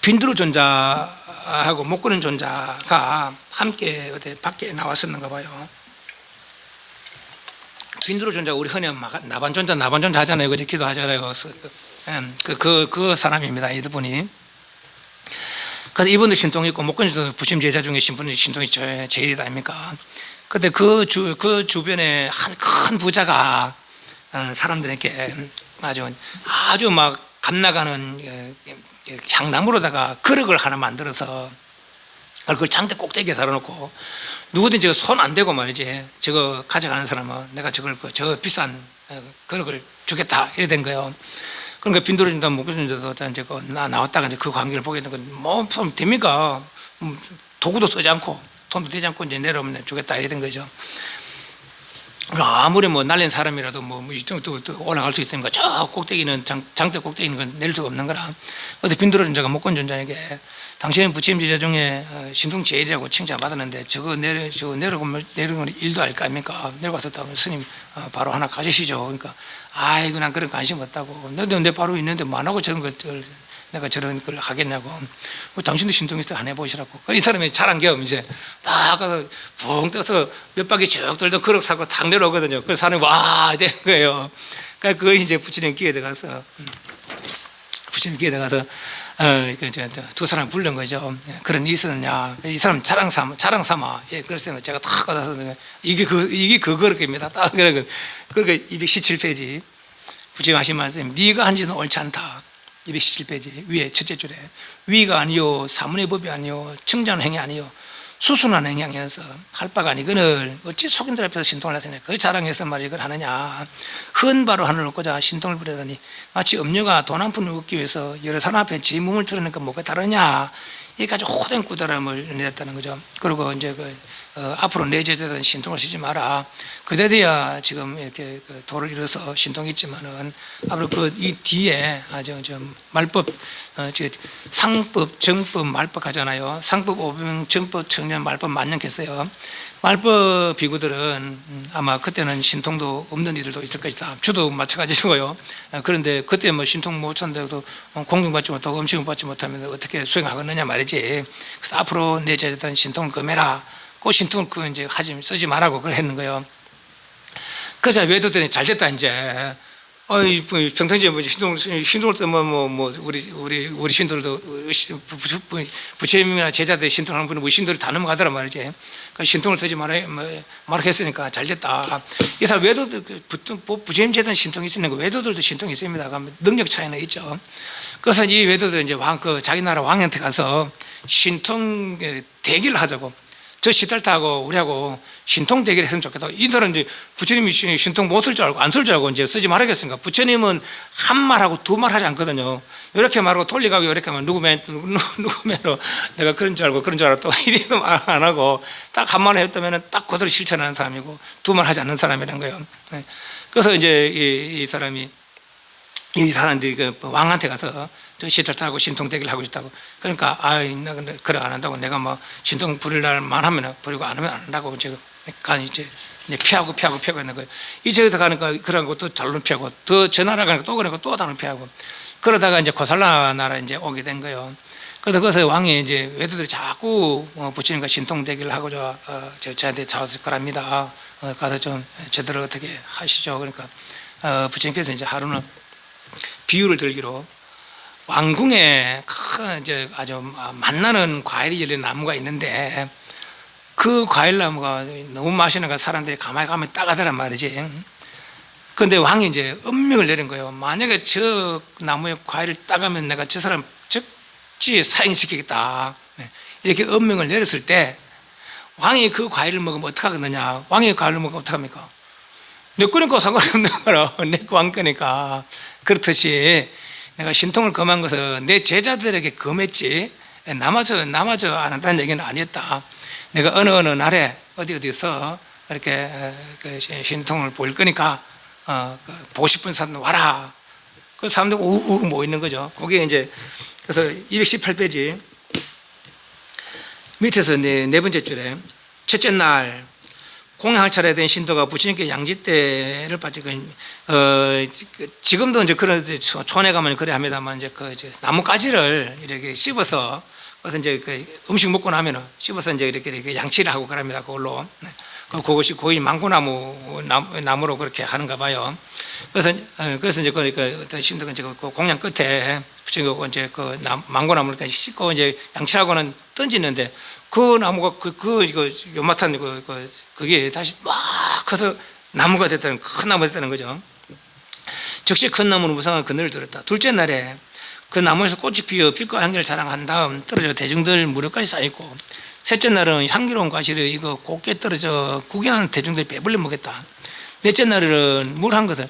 빈두르 존자하고 목구는 존자가 함께 어디 밖에 나왔었는가 봐요. 빈두르 존자가 우리 흔히 나반 존자 하잖아요. 그제 기도하잖아요. 그 사람입니다. 이분이. 그래서 이분도 신통이 있고 목구는 존자 부심 제자 중에 신분이 신통이 제일이다 아닙니까? 근데 그 주변에 한 큰 부자가 사람들에게 아주 막 감나가는 향나무로다가 그릇을 하나 만들어서 그걸 장대 꼭대기에 달아놓고 누구든지 손 안 대고 말이지 저거 가져가는 사람은 내가 저 비싼 그릇을 주겠다 이래 된 거예요. 그러니까 빈도를 준다 목구준다도 이제 나왔다가 이제 그 광경을 보게 된 건 뭐 됩니까? 도구도 쓰지 않고 돈도 되지 않고 이제 내려오면 주겠다 이래 된 거죠. 아무리 뭐 날린 사람이라도 또 올라갈 수 있으니까 저 꼭대기는 장대 꼭대기는 건 내릴 수가 없는 거라. 어디 빈들어준 자가 목권 존자에게 당신은 부처님 제자 중에 신통 제일이라고 칭찬받았는데 저거 내려오면 일도 할 거 아닙니까? 내려가서 스님 바로 하나 가지시죠. 그러니까 아이고 난 그런 관심 없다고. 너도 내 바로 있는데 뭐 안 하고 저런 걸 내가 저런 걸 하겠냐고. 당신도 신통에서 안 해보시라고. 이 사람이 잘한 겸 이제 딱 가서 붕 떠서 몇 바퀴 쭉 돌던 그릇 사고 탁 내려오거든요. 그래서 사람이 와 된 거예요. 그러니까 그거 이제 부처님 기회에 가서 두 사람 부른 거죠. 그런 일이 있었느냐. 이 사람 자랑 삼아. 예, 그래서 제가 탁 받아서 이게 그 그릇입니다. 딱 그러니까 217페이지 부처님 하신 말씀. 네가 한 짓은 옳지 않다. 217페이지 위에 첫째 줄에 위가 아니요 사문의 법이 아니요 청자는 행위 아니요 수순한 행위에서 할 바가 아니거늘 어찌 속인들 앞에서 신통을 하더냐. 그 자랑해서 말이 이걸 하느냐. 흔바로 하늘을 얻고자 신통을 부리더니 마치 음료가 돈 한 푼을 얻기 위해서 여러 사람 앞에 제 몸을 드러내니까 뭐가 다르냐. 여기까지 호된 꾸다람을 내렸다는 거죠. 그리고 이제 앞으로 내 제자들은 신통을 쉬지 마라. 그대들이야 지금 이렇게 도를 이뤄서 신통이 있지만은 앞으로 이 뒤에 아주 좀 말법, 상법, 정법, 말법 하잖아요. 상법 500명, 정법 청년, 말법 만년겠어요. 말법 비구들은 아마 그때는 신통도 없는 이들도 있을 것이다. 주도 마찬가지고요. 그런데 그때 뭐 신통 못한다고 공경받지 못하고 음식을 받지 못하면 어떻게 수행하겠느냐 말이지. 그래서 앞으로 내 제자들은 신통을 금해라. 그 신통을 이제 쓰지 말라고 그걸 했는 거예요. 그래서 외도들이 잘 됐다 이제. 평상시에 뭐 신통을 뜨면 우리 신도들도 부처님이나 제자들 신통하는 분은 뭐 신도를 다 넘어가더란 말이지. 그러니까 신통을 뜨지 말라 했으니까 잘 됐다. 이 사람 외도들 부처님 제자는 신통이 있으니까 외도들도 신통이 있습니다. 능력 차이는 있죠. 그래서 이 외도들 이제 자기 나라 왕한테 가서 신통 대기를 하자고. 저 시달타하고 우리하고 신통 대결 했으면 좋겠다. 이들은 이제 부처님이 신통 못 쓸 줄 알고 안 쓸 줄 알고 이제 쓰지 말아야겠습니까? 부처님은 한 말하고 두 말 하지 않거든요. 이렇게 말하고 돌리가고 이렇게 하면 누구매로 내가 그런 줄 알고 그런 줄 알았다. 이래도 안 하고 딱 한 말 했다면 딱 그대로 실천하는 사람이고 두 말 하지 않는 사람이라는 거예요. 그래서 이제 이 사람들이 그 왕한테 가서 저 시달타하고 신통 대기를 하고 있다고. 그러니까 나 근데 그래 안 한다고. 내가 뭐 신통 부릴 날만 하면 부리고 안 하면 안 한다고 이제 피하고 있는 거예요. 이쪽에 가니까 그러고 또 다른 피하고 더 저 나라 가니까 또 그러고 또 다른 피하고 그러다가 이제 고살라 나라 이제 오게 된 거예요. 그래서 거기서 왕이 이제 외도들이 자꾸 부처님과 신통 대기를 하고 저한테 잡았을 거랍니다. 가서 좀 제대로 어떻게 하시죠. 그러니까 부처님께서 이제 하루는 비유를 들기로 왕궁에 큰 이제 아주 맛나는 과일이 열린 나무가 있는데 그 과일나무가 너무 맛있는 거 사람들이 가만히 따가더란 말이지. 그런데 왕이 이제 엄명을 내린 거예요. 만약에 저 나무의 과일을 따가면 내가 저 사람 즉시 사형시키겠다. 이렇게 엄명을 내렸을 때 왕이 그 과일을 먹으면 어떡하겠느냐. 왕이 과일을 먹으면 어떡합니까? 내 거니까 상관없는 거라. 내 왕 거니까. 그렇듯이 내가 신통을 금한 것은 내 제자들에게 금했지 남아서 안 한다는 얘기는 아니었다. 내가 어느 날에 어디서 이렇게 신통을 보일 거니까 보고 싶은 사람 와라. 그 사람들 우우 모이는 거죠. 그게 이제 그래서 218페이지 밑에서 네 번째 줄에 첫째 날 공양할 차례 된 신도가 부처님께 양짓대를 바치고 지금도 이제 그런 촌에 가면 그래 합니다만 이제 나뭇가지를 이렇게 씹어서 그래서 이제 음식 먹고 나면은 씹어서 이제 이렇게 양치를 하고 그럽니다. 그걸로 그것이 거의 망고나무로 그렇게 하는가 봐요. 그래서 이제 그러니까 신도가 이제 그 공양 끝에 부처님하고 이제 망고나무를 씹고 이제 양치하고는 던지는데 그 나무가 이거 요만한 그게 다시 막 커서 나무가 됐다는 큰 나무가 됐다는 거죠. 즉시 큰 나무는 무상한 그늘을 들었다. 둘째 날에 그 나무에서 꽃이 피어 빛과 향기를 자랑한 다음 떨어져 대중들 무릎까지 쌓였고 셋째 날은 향기로운 과실을 이거 곱게 떨어져 구경하는 대중들이 배불리 먹겠다. 넷째 날은 물 한 것을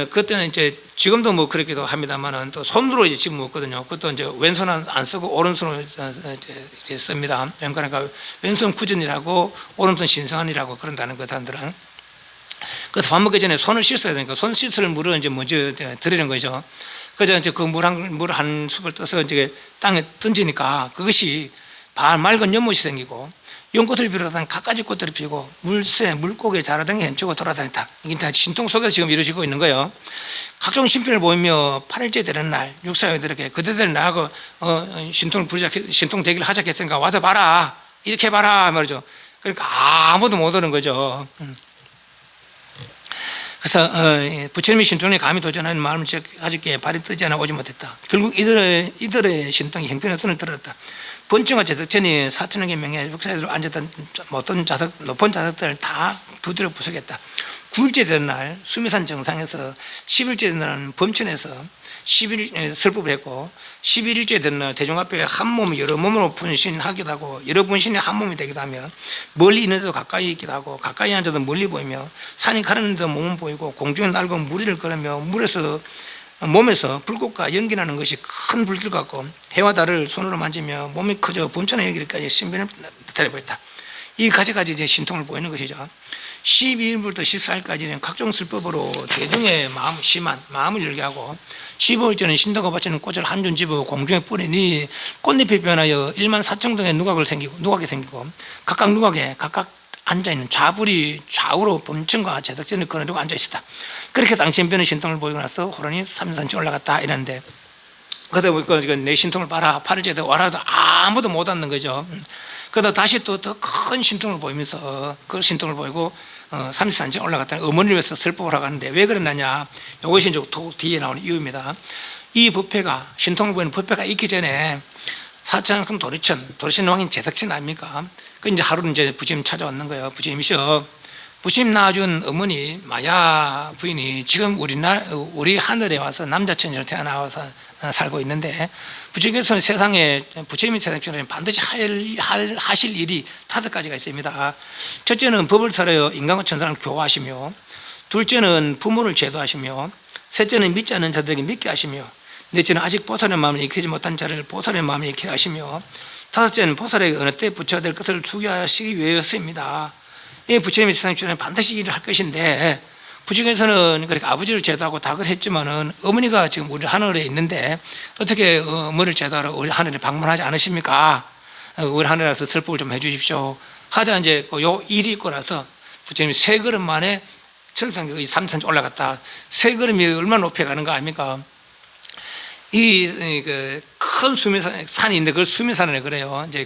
그때는 이제 지금도 뭐 그렇기도 합니다만은 또 손으로 이제 지금 먹거든요. 그것도 이제 왼손은 안 쓰고 오른손으로 이제 씁니다. 그러니까 왼손 구전이라고 오른손 신성한이라고 그런다는 것 사람들은. 그래서 밥 먹기 전에 손을 씻어야 되니까 손 씻을 물을 이제 먼저 드리는 거죠. 그래서 이제 그 물 한 숲을 떠서 이제 땅에 던지니까 그것이 맑은 연못이 생기고 연꽃을 비롯한 갖가지 꽃들이 피고 물고기에 자라등에 헤엄치고 돌아다녔다. 이게 신통 속에서 지금 이루어지고 있는 거예요. 각종 신편을 보이며 8일째 되는 날 육사회들에게 그대들 나하고 신통 대기를 하자 했으니까 와서 봐라 이렇게 봐라 말이죠. 그러니까 아무도 못 오는 거죠. 그래서 부처님의 신통에 감히 도전하는 마음을 아직게 발이 뜨지 않아 오지 못했다. 결국 이들의 신통이 형편의 손을 들었다. 번증과 제덕천이 4천여 명의 육사회로 앉았던 높은 자석들을 다 두드려 부수겠다. 9일째 되는 날 수미산 정상에서 10일째 되는 날 범천에서 10일 설법을 했고 11일째 되는 날 대중 앞에 한 몸 여러 몸으로 분신하기도 하고 여러 분신이 한 몸이 되기도 하며 멀리 있는 데도 가까이 있기도 하고 가까이 앉아도 멀리 보이며 산이 가르는 데도 몸은 보이고 공중에 날고 무리를 걸으며 몸에서 불꽃과 연기나는 것이 큰 불길 같고 해와 달을 손으로 만지며 몸이 커져 범천에 이르기까지 신변을 나타내보였다. 이 가지가지 이제 신통을 보이는 것이죠. 12일부터 14일까지는 각종 술법으로 대중의 심한 마음을 열게 하고, 15일째는 신도가 바치는 꽃을 한 줌 집어 공중에 뿌리니 꽃잎이 변하여 1만 4천 동의 누각이 생기고 각각 누각에 각각 앉아있는 좌불이 좌우로 범천과 제덕진을 거느리고 앉아있었다. 그렇게 당신 변의 신통을 보이고 나서 호련히 삼산치 올라갔다 이랬는데, 그러다 보니까 내 신통을 봐라, 팔을 제대 와라도 아무도 못 앉는 거죠. 그러다 다시 또 더 큰 신통을 보이면서 그 신통을 보이고 33층 올라갔다는 어머니를 위해서 슬퍼를 하고 하는데, 왜 그랬느냐, 이것이 이제 뒤에 나오는 이유입니다. 이 법회가, 신통을 보이는 법회가 있기 전에 사천성 도리천 왕인 제덕진 아닙니까? 그 이제 하루는 이제 부처님 찾아왔는 거예요. 부처님이셔, 부처님 낳아준 어머니 마야 부인이 지금 우리 하늘에 와서 남자천지로 태어나와서 살고 있는데, 부처님께서는 세상에, 부처님이 세상에 반드시 하실 일이 5가지가 있습니다. 첫째는 법을 살아요 인간과 천사를 교화하시며, 둘째는 부모를 제도하시며, 셋째는 믿지 않는 자들에게 믿게 하시며, 넷째는 아직 보살의 마음을 익히지 못한 자를 보살의 마음을 익히게 하시며, 다섯째는 보살에게 어느 때 부처가 될 것을 투기하시기 위해서입니다. 이 부처님이 세상에 주는 반드시 일을 할 것인데, 부처님께서는 그렇게 아버지를 제도하고 다 그랬지만은 어머니가 지금 우리 하늘에 있는데 어떻게 어머니를 제도하러 우리 하늘에 방문하지 않으십니까? 우리 하늘에 와서 설법을 좀 해주십시오 하자 이제 요 일이 있고 나서 부처님이 3걸음 만에 천상에 삼산 올라갔다. 3걸음이 얼마나 높이 가는 거 아닙니까? 큰 수미산이 있는데 그걸 수미산이라고 그래요. 이제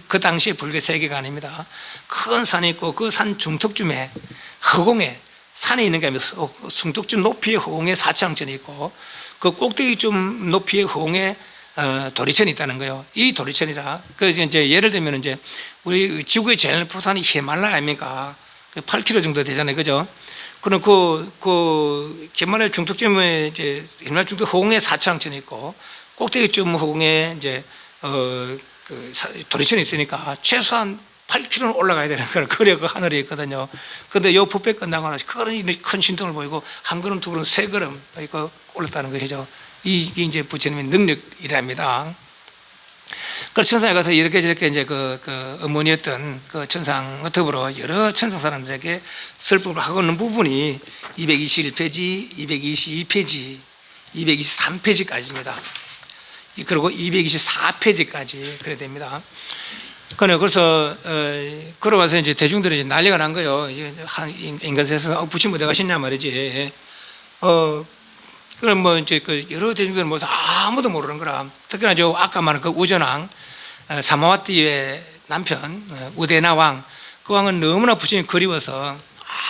그 당시에 불교 세계가 아닙니다. 큰 산이 있고 그 산 중턱쯤에 허공에 산에 있는 게 아니라 중턱쯤 높이의 허공에 사천천이 있고, 그 꼭대기쯤 높이의 허공에 도리천이 있다는 거예요. 이 도리천이라, 그 이제 예를 들면 이제 우리 지구의 제일 포탄이 히말라야 아닙니까? 8km 정도 되잖아요, 그죠? 그럼 그 히말라야 중턱쯤에 이제 히말라야 중턱 허공에 사천천이 있고, 꼭대기쯤 허공에 이제 도리천이 있으니까 최소한 8km는 올라가야 되는 거예요. 그래 그 하늘에 있거든요. 그런데 요 법회 끝나고 나서 큰 신통을 보이고 한 걸음, 두 걸음, 3걸음 올랐다는 것이죠. 이게 이제 부처님의 능력이랍니다. 그 천상에 가서 이렇게 저렇게 이제 그 어머니였던 그 천상 더불어 여러 천상 사람들에게 설법을 하고 있는 부분이 221페이지, 222페이지, 223페이지까지입니다. 그리고 224페이지까지 그래야 됩니다. 그래서 걸어가서 이제 대중들이 이제 난리가 난 거예요. 인간세에서 부처님 어디 가셨냐 말이지. 그럼 뭐 이제 그 여러 대중들은 뭐 아무도 모르는 거라. 특히나 저 아까 말한 그 우전왕, 사마와티의 남편 우데나 왕, 그 왕은 너무나 부처님이 그리워서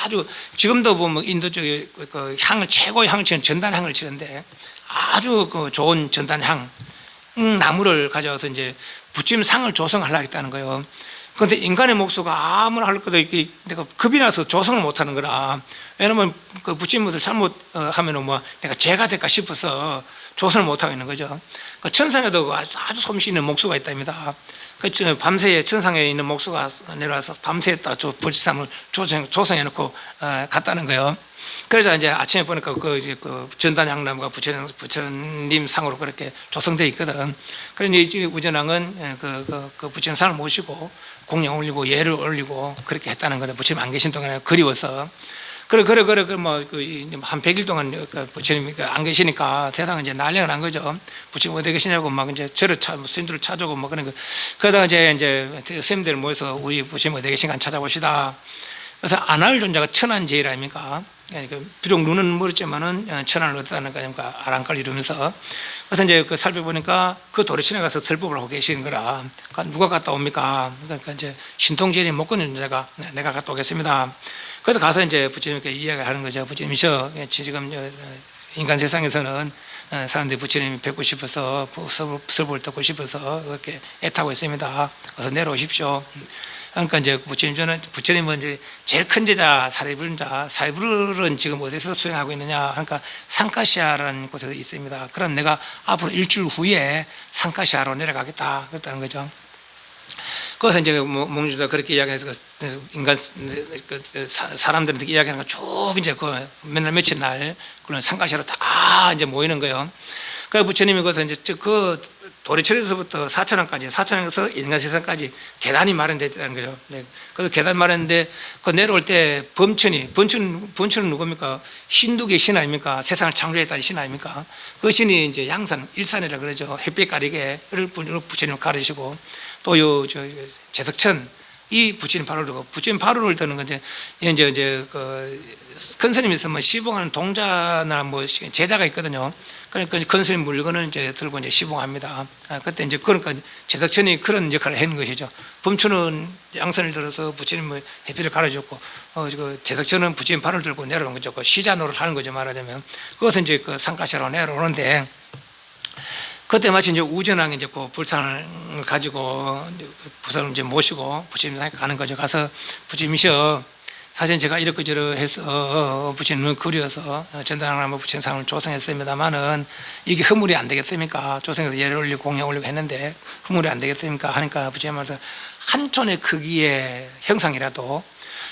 아주, 지금도 보면 인도 쪽에 그 향을, 최고의 향을 치는 전단향을 치는데 아주 그 좋은 전단향 나무를 가져와서 이제 부처님 상을 조성하려고 했다는 거예요. 그런데 인간의 목소가 아무나 할 것도 내가 겁이 나서 조성을 못 하는 거라. 왜냐면 그 부처님들 잘못하면 뭐 내가 죄가 될까 싶어서 조성을 못 하고 있는 거죠. 그 천상에도 아주 솜씨 있는 목수가 있답니다. 그 밤새 천상에 있는 목수가 내려와서 밤새 딱 불치삼을 조성해 놓고 갔다는 거예요. 그래서 이제 아침에 보니까 그 전단향나무가 부처님 상으로 그렇게 조성되어 있거든. 그러니 이제 우전왕은 그 부처님 상을 모시고 공양 올리고 예를 올리고 그렇게 했다는 거다. 부처님 안 계신 동안에 그리워서. 뭐 한 100일 동안 부처님이 안 계시니까 세상은 이제 난리가 난 거죠. 부처님 어디 계시냐고 막 이제 스님들을 찾아오고 뭐 그런 거. 그러다가 이제 스님들 모여서 우리 부처님 어디 계신가 찾아봅시다. 그래서 안할 존재가 천한제일 아닙니까? 그러니까 비록 눈은 멀었지만은 천안을 얻었다는 거 아닙니까? 아랑깔 이루면서. 그래서 이제 그 살펴보니까 그 도리천에 가서 설법을 하고 계시는 거라. 그러니까 누가 갔다 옵니까? 그러니까 이제 신통제일이 못 끊는 자가 내가 갔다 오겠습니다. 그래서 가서 이제 부처님께 이야기를 하는 거죠. 부처님이셔, 지금 인간 세상에서는 사람들이 부처님 뵙고 싶어서 설법을 듣고 싶어서 그렇게 애타고 있습니다. 어서 내려오십시오. 그러니까 이제 부처님은 이제 제일 큰 제자 사리불은 지금 어디서 수행하고 있느냐 하니까 상카시아라는 곳에 있습니다. 그럼 내가 앞으로 일주일 후에 상카시아로 내려가겠다 그랬다는 거죠. 그래서 이제 몽주가 그렇게 이야기해서 인간 사람들한테 이야기하는 거 쭉 이제 맨날 며칠 날 그런 상가시로 다 이제 모이는 거예요. 그래서 부처님이 거기서 이제 도리철에서부터 사천원까지, 사천원에서 인간세상까지 계단이 마련됐다는 거죠. 네. 그래서 계단 마련인데 그 내려올 때 범천은 누굽니까? 힌두교의 신 아닙니까? 세상을 창조했다는 신 아닙니까? 그 신이 이제 양산, 일산이라 그러죠. 햇빛 가리개를 부처님을 가르치고 또 요 제석천 이 부처님 발을 두고 부처님 발을 드는 건 이제 큰 스님이 있으면 시봉하는 동자나 뭐 제자가 있거든요. 그러니까 큰 스님 물건을 이제 들고 이제 시봉합니다. 그때 이제 그러니까 제석천이 그런 역할을 하는 것이죠. 범천은 양선을 들어서 부처님 해피를 가르쳤고, 제석천은 부처님 발을 들고 내려오는 거죠. 그 시자 노릇 하는 거죠, 말하자면. 그것은 이제 그 상가시로 내려오는데, 그때 마치 이제 우전왕이 이제 그 불상을 가지고 부산을 이제 모시고 부처님상에 가는 거죠. 가서 부처님이셔, 사실 제가 이렇게저렇해서 부처님을 그려서 전단하면 부처님상을 조성했습니다만은 이게 허물이 안 되겠습니까? 조성해서 예를 올리고 공양 올리고 했는데 허물이 안 되겠습니까? 하니까 부처님한테 한 촌의 크기의 형상이라도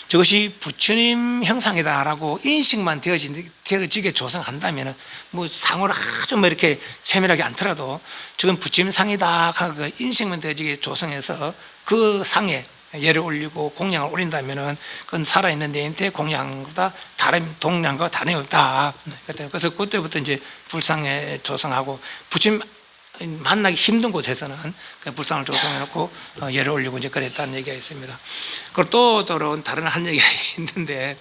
저것이 부처님 형상이다라고 인식만 되어지게 조성한다면 뭐 상호를 아주 뭐 이렇게 세밀하게 않더라도 저건 부처님 상이다 하고 인식만 되어지게 조성해서 그 상에 예를 올리고 공양을 올린다면은 그건 살아있는 내인태 공양보다 동양과 다름이 없다. 그래서 그때부터 이제 불상에 조성하고 부처님 만나기 힘든 곳에서는 불상을 조성해놓고 예를 올리고 이제 그랬다는 얘기가 있습니다. 그리고 또 다른 한 얘기가 있는데,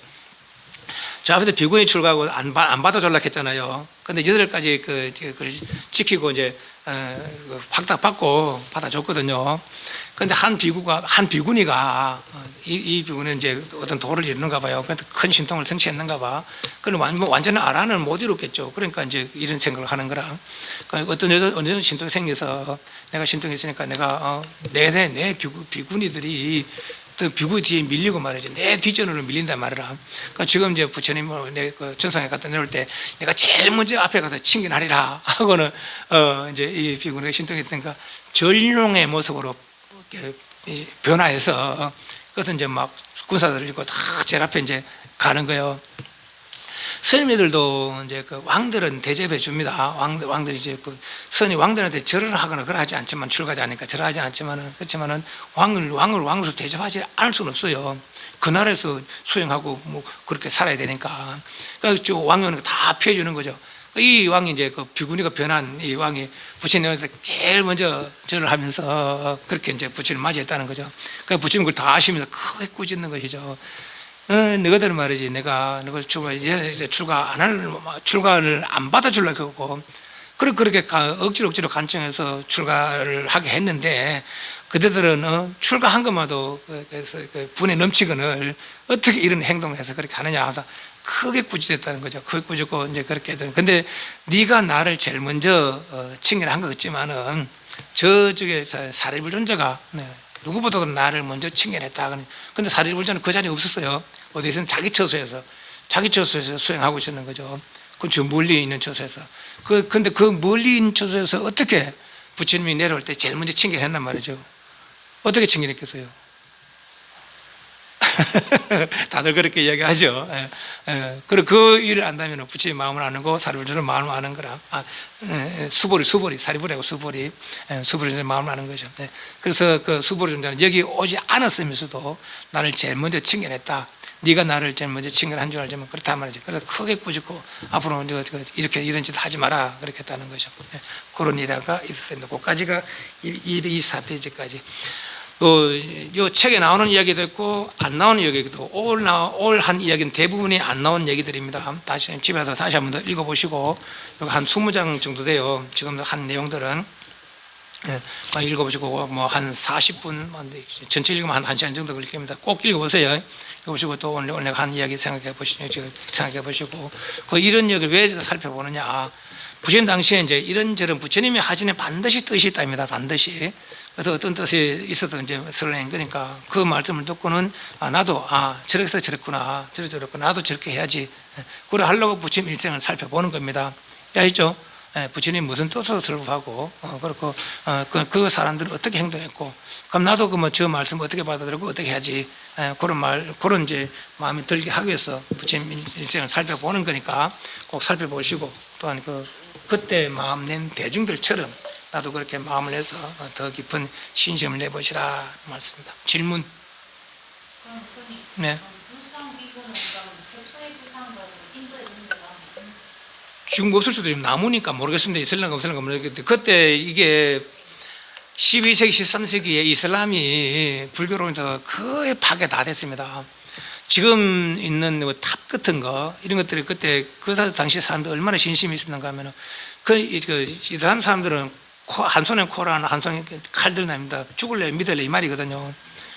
저 앞에 비군이 출가하고 안 받아 전락했잖아요. 근데 8가지 그걸 지키고 이제 확답받고 받아줬거든요. 근데 한 비군이가 이 비군은 이제 어떤 도를 이루는가 봐요. 그래서 큰 신통을 성취했는가 봐. 그럼 완전히 아란을 못 이뤘겠죠. 그러니까 이제 이런 생각을 하는 거라. 그러니까 어떤 신통이 생겨서 내가 신통이 있으니까 내가 내 비군이들이 또 비구 뒤에 밀리고 말이지 내 뒷전으로 밀린단 말이라. 그러니까 지금 이제 부처님 내 그 전상에 갖다 내려올 때 내가 제일 먼저 앞에 가서 칭견하리라 하고는 이제 이 비군의 신통이 있으니까 전룡의 모습으로 변화해서 그것은 이제 막 군사들을 입고 다 제일 앞에 이제 가는 거예요. 스님들도 이제 그 왕들은 대접해 줍니다. 왕들이 이제 그 선이 왕들한테 절을 하거나 그러지 않지만 출가자니까 절하지 않지만은 그렇지만은 왕으로 대접하지 않을 수는 없어요. 그 나라에서 수행하고 뭐 그렇게 살아야 되니까. 그러니까 왕은 다 피해주는 거죠. 이 왕이 이제 그 비구니가 변한 이 왕이 부처님한테 제일 먼저 절을 하면서 그렇게 이제 부처님을 맞이했다는 거죠. 그러니까 부처님 그걸 다 아시면서 크게 꾸짖는 것이죠. 너희들은 말이지, 내가 너희 출가를 안 받아주려고 하고, 그렇게 억지로 간청해서 출가를 하게 했는데, 그대들은 출가한 것마도 분에 넘치거늘 어떻게 이런 행동을 해서 그렇게 하느냐 하다 크게 꾸짖었다는 거죠. 크게 꾸짖고 이제 그렇게 했더니, 근데 네가 나를 제일 먼저 칭찬한 것 같지만은 저쪽에 사리불존자가 누구보다도 나를 먼저 칭찬했다. 근데 사리불존자는 그 자리에 없었어요. 어디서는 자기 처소에서 수행하고 있었는 거죠. 그건 저 멀리 있는 처소에서. 근데 그 멀리 있는 처소에서 어떻게 부처님이 내려올 때 제일 먼저 칭찬했단 말이죠. 어떻게 칭찬했겠어요? 다들 그렇게 이야기하죠. 그리고 그 일을 안다면 부처님 마음을 아는 거, 사리불존의 마음을 아는 거라. 수보리, 사리불하고 수보리 마음을 아는 거죠. 그래서 그 수보리 존자는 여기 오지 않았으면서도 나를 제일 먼저 칭찬했다. 네가 나를 제일 먼저 칭찬한 줄 알지만 그렇다 말이죠. 그래서 크게 꾸짖고 앞으로 이렇게 이런 짓 하지 마라 그렇게 했다는 거죠. 그런 일화가 있었습니다. 그까지가 224페이지까지. 요 책에 나오는 이야기도 있고 안 나오는 이야기도 올 한 이야기는 대부분이 안 나온 얘기들입니다. 다시 집에서 다시 한번 더 읽어보시고 한 20장 정도 돼요. 지금 한 내용들은 읽어보시고 뭐 한 40분 전체 읽으면 한 1시간 정도 걸릴 겁니다. 꼭 읽어보세요. 읽어보시고 또 오늘 한 이야기 생각해 보시고 이런 이야기를 왜 살펴보느냐. 부처님 당시에 이제 이런저런 부처님이 하시는 반드시 뜻이 있답니다. 반드시. 그래서 어떤 뜻이 있어도 이제 설레는 거니까 그 말씀을 듣고는 나도 저렇게 해서 저랬구나, 저랬구나, 나도 저렇게 해야지. 그래 하려고 부처님 일생을 살펴보는 겁니다. 아시죠? 부처님 무슨 뜻으로 설법하고 그렇고 그 사람들은 어떻게 행동했고, 그럼 나도 저 말씀을 어떻게 받아들이고 어떻게 해야지. 그런 이제 마음이 들게 하기 위해서 부처님 일생을 살펴보는 거니까 꼭 살펴보시고, 또한 그때 마음 낸 대중들처럼 나도 그렇게 마음을 내서 더 깊은 신심을 내보시라 말씀입니다. 질문. 그럼 목사님, 네. 불상 비구는 최초의 불상과 인도에 있는 데가 있습니까? 지금 없을 수도 있고 나무니까 모르겠습니다. 있을런가 없을런가 모르겠는데 그때 이게 12세기 13세기에 이슬람이 불교로부터 거의 파괴 다 됐습니다. 지금 있는 탑 같은 거 이런 것들이 그때 그 당시 사람들 얼마나 신심이 있었는가 하면은 그 이슬람 사람들은 한 손에 코란 한 손에 칼 들납니다. 죽을래 믿을래 이 말이거든요.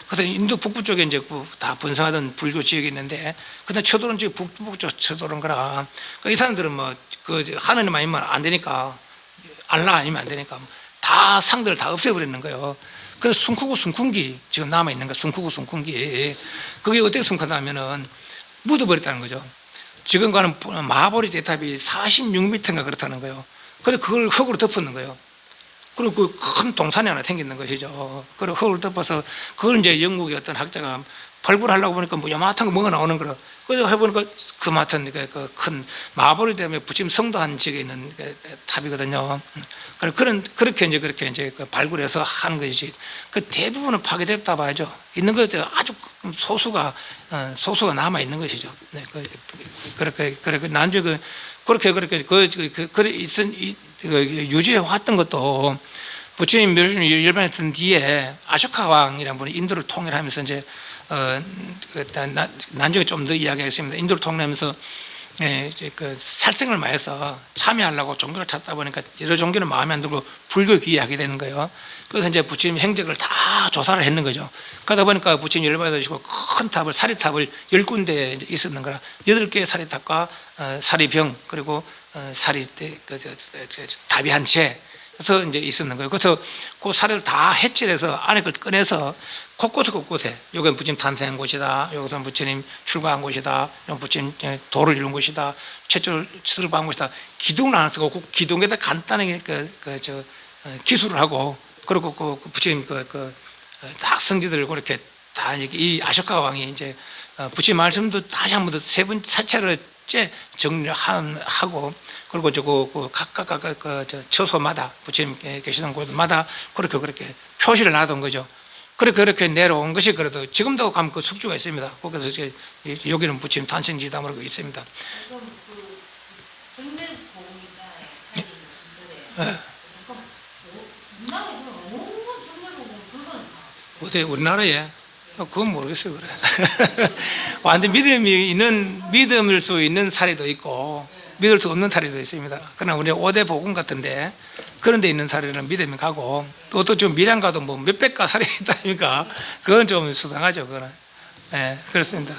그래서 인도 북부 쪽에 이제 다 번성하던 불교 지역이 있는데 근데 쳐도는 지금 북부 쪽 쳐도는 거라 이 사람들은 뭐 그 하느님 아니면 안 되니까 알라 아니면 안 되니까 다 상들을 다 없애버리는 거예요. 그래서 숭쿠구 숭쿵기 지금 남아있는 거 숭쿠구 숭쿵기 그게 어떻게 숭크하냐면은 묻어버렸다는 거죠. 지금과는 마하보리 대탑이 46m인가 그렇다는 거예요. 그래서 그걸 흙으로 덮었는 거예요. 그리고 그 큰 동산이 하나 생기는 것이죠. 그리고 흙을 덮어서 그걸 이제 영국의 어떤 학자가 발굴하려고 보니까 뭐 요만한 거 뭐가 나오는 거라. 그래서 해보니까 그 같은 그 큰 마하보리 대탑에 부침 성도 한 지역에 있는 탑이거든요. 그렇게 이제 발굴해서 하는 것이지. 그 대부분은 파괴됐다 봐야죠. 있는 것들 아주 소수가 남아 있는 것이죠. 네, 그렇게 난주 그렇게 유지해 왔던 것도 부처님 열반했던 뒤에 아쇼카 왕이라는 분이 인도를 통일하면서 이제 나중에 좀 더 이야기하겠습니다. 인도를 통일하면서 그 살생을 많이 해서 참여하려고 종교를 찾다 보니까 여러 종교는 마음에 안 들고 불교 귀하게 되는 거예요. 그래서 이제 부처님 행적을 다 조사를 했는 거죠. 그러다 보니까 부처님 열반하시고 큰 탑을 사리탑을 10군데 있었는 거라 8개의 사리탑과 사리병 그리고 사리 답이 한 채 그래서 이제 있었는 거예요. 그래서 그 사례를 다 해칠해서 안에 걸 꺼내서 곳곳에 여기는 부처님 탄생한 곳이다. 여기서는 부처님 출가한 곳이다. 여기 부처님 도를 이룬 곳이다. 최초를 출가한 곳이다. 기둥을 하나 쓰고 그 기둥에다 간단하게 기술을 하고 그리고 그 부처님 딱 성지들을 그렇게 다 이 아쇼카 왕이 이제 부처님 말씀도 다시 한 번 더 세 번 사차를 정리를 하고 그리고 각각 처소마다 부처님 계시던 곳마다 그렇게 표시를 놔둔 거죠. 그렇게 내려온 것이 그래도 지금도 가면 그 숙주가 있습니다. 거기서 여기는 부처님 탄생지다 그러고 있습니다. 그럼 그 정멸보공 있잖아요. 사진 신설에. 그럼 우리나라에서 온갖 정멸보공 그건 어디 우리나라에? 그건 모르겠어요. 그래. 완전 믿을 수 있는 사례도 있고 믿을 수 없는 사례도 있습니다. 그러나 우리 5대 복음 같은데 그런 데 있는 사례는 믿음이 가고 또 좀 미량 가도 뭐 몇백 가 사례가 있다니까 그건 좀 수상하죠. 그거는. 예, 그렇습니다.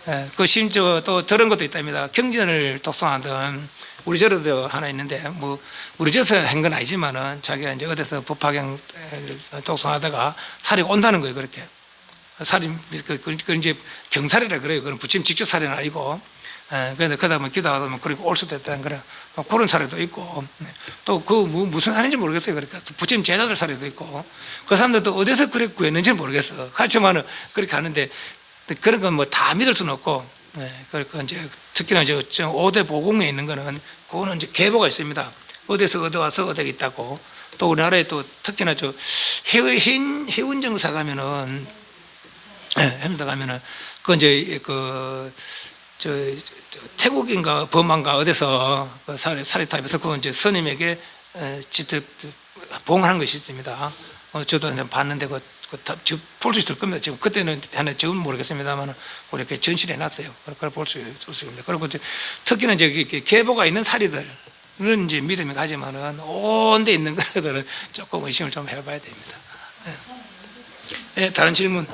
예, 그 심지어 또 저런 것도 있답니다. 경전을 독송하던 우리 절에도 하나 있는데 뭐 우리 절에서 한 건 아니지만은 자기가 이제 어디서 법화경 독송하다가 살이 온다는 거예요. 그렇게. 살인 그 이제 경살이라 그래요. 그건 부처님 직접 살인은 아니고, 그런데 그러다 보면 기도하다 보면 그리고 올 수도 있다는 그런 그런 사례도 있고, 또 그 무슨 살인지 모르겠어요. 그러니까 부처님 제자들 사례도 있고, 그 사람들도 어디서 그렇게 구했는지 모르겠어. 하지만은 그렇게 하는데 그런 건 뭐 다 믿을 수는 없고, 그러니까 이제 특히나 이제 5대 보공에 있는 거는 그거는 이제 계보가 있습니다. 어디서 얻어와서 어디에 있다고. 또 우리나라에 또 특히나 해운정사 가면은. 해운대 가면은 그 이제 태국인가 범한가 어디서 그 사리탑에서 그 이제 스님에게 직접 봉하는 것이 있습니다. 저도 이제 봤는데 볼 수 있을 겁니다. 지금 그때는 지금 모르겠습니다만 그렇게 전시해 놨어요. 그걸 볼 수 있습니다. 그리고 이제 특히나 이제 계보가 있는 사리들은 이제 믿음이 가지만은 온데 있는 것들은 조금 의심을 좀 해봐야 됩니다. 네, 다른 질문.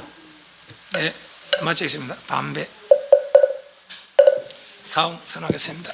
네, 마치겠습니다. 담배 사용 선언하겠습니다.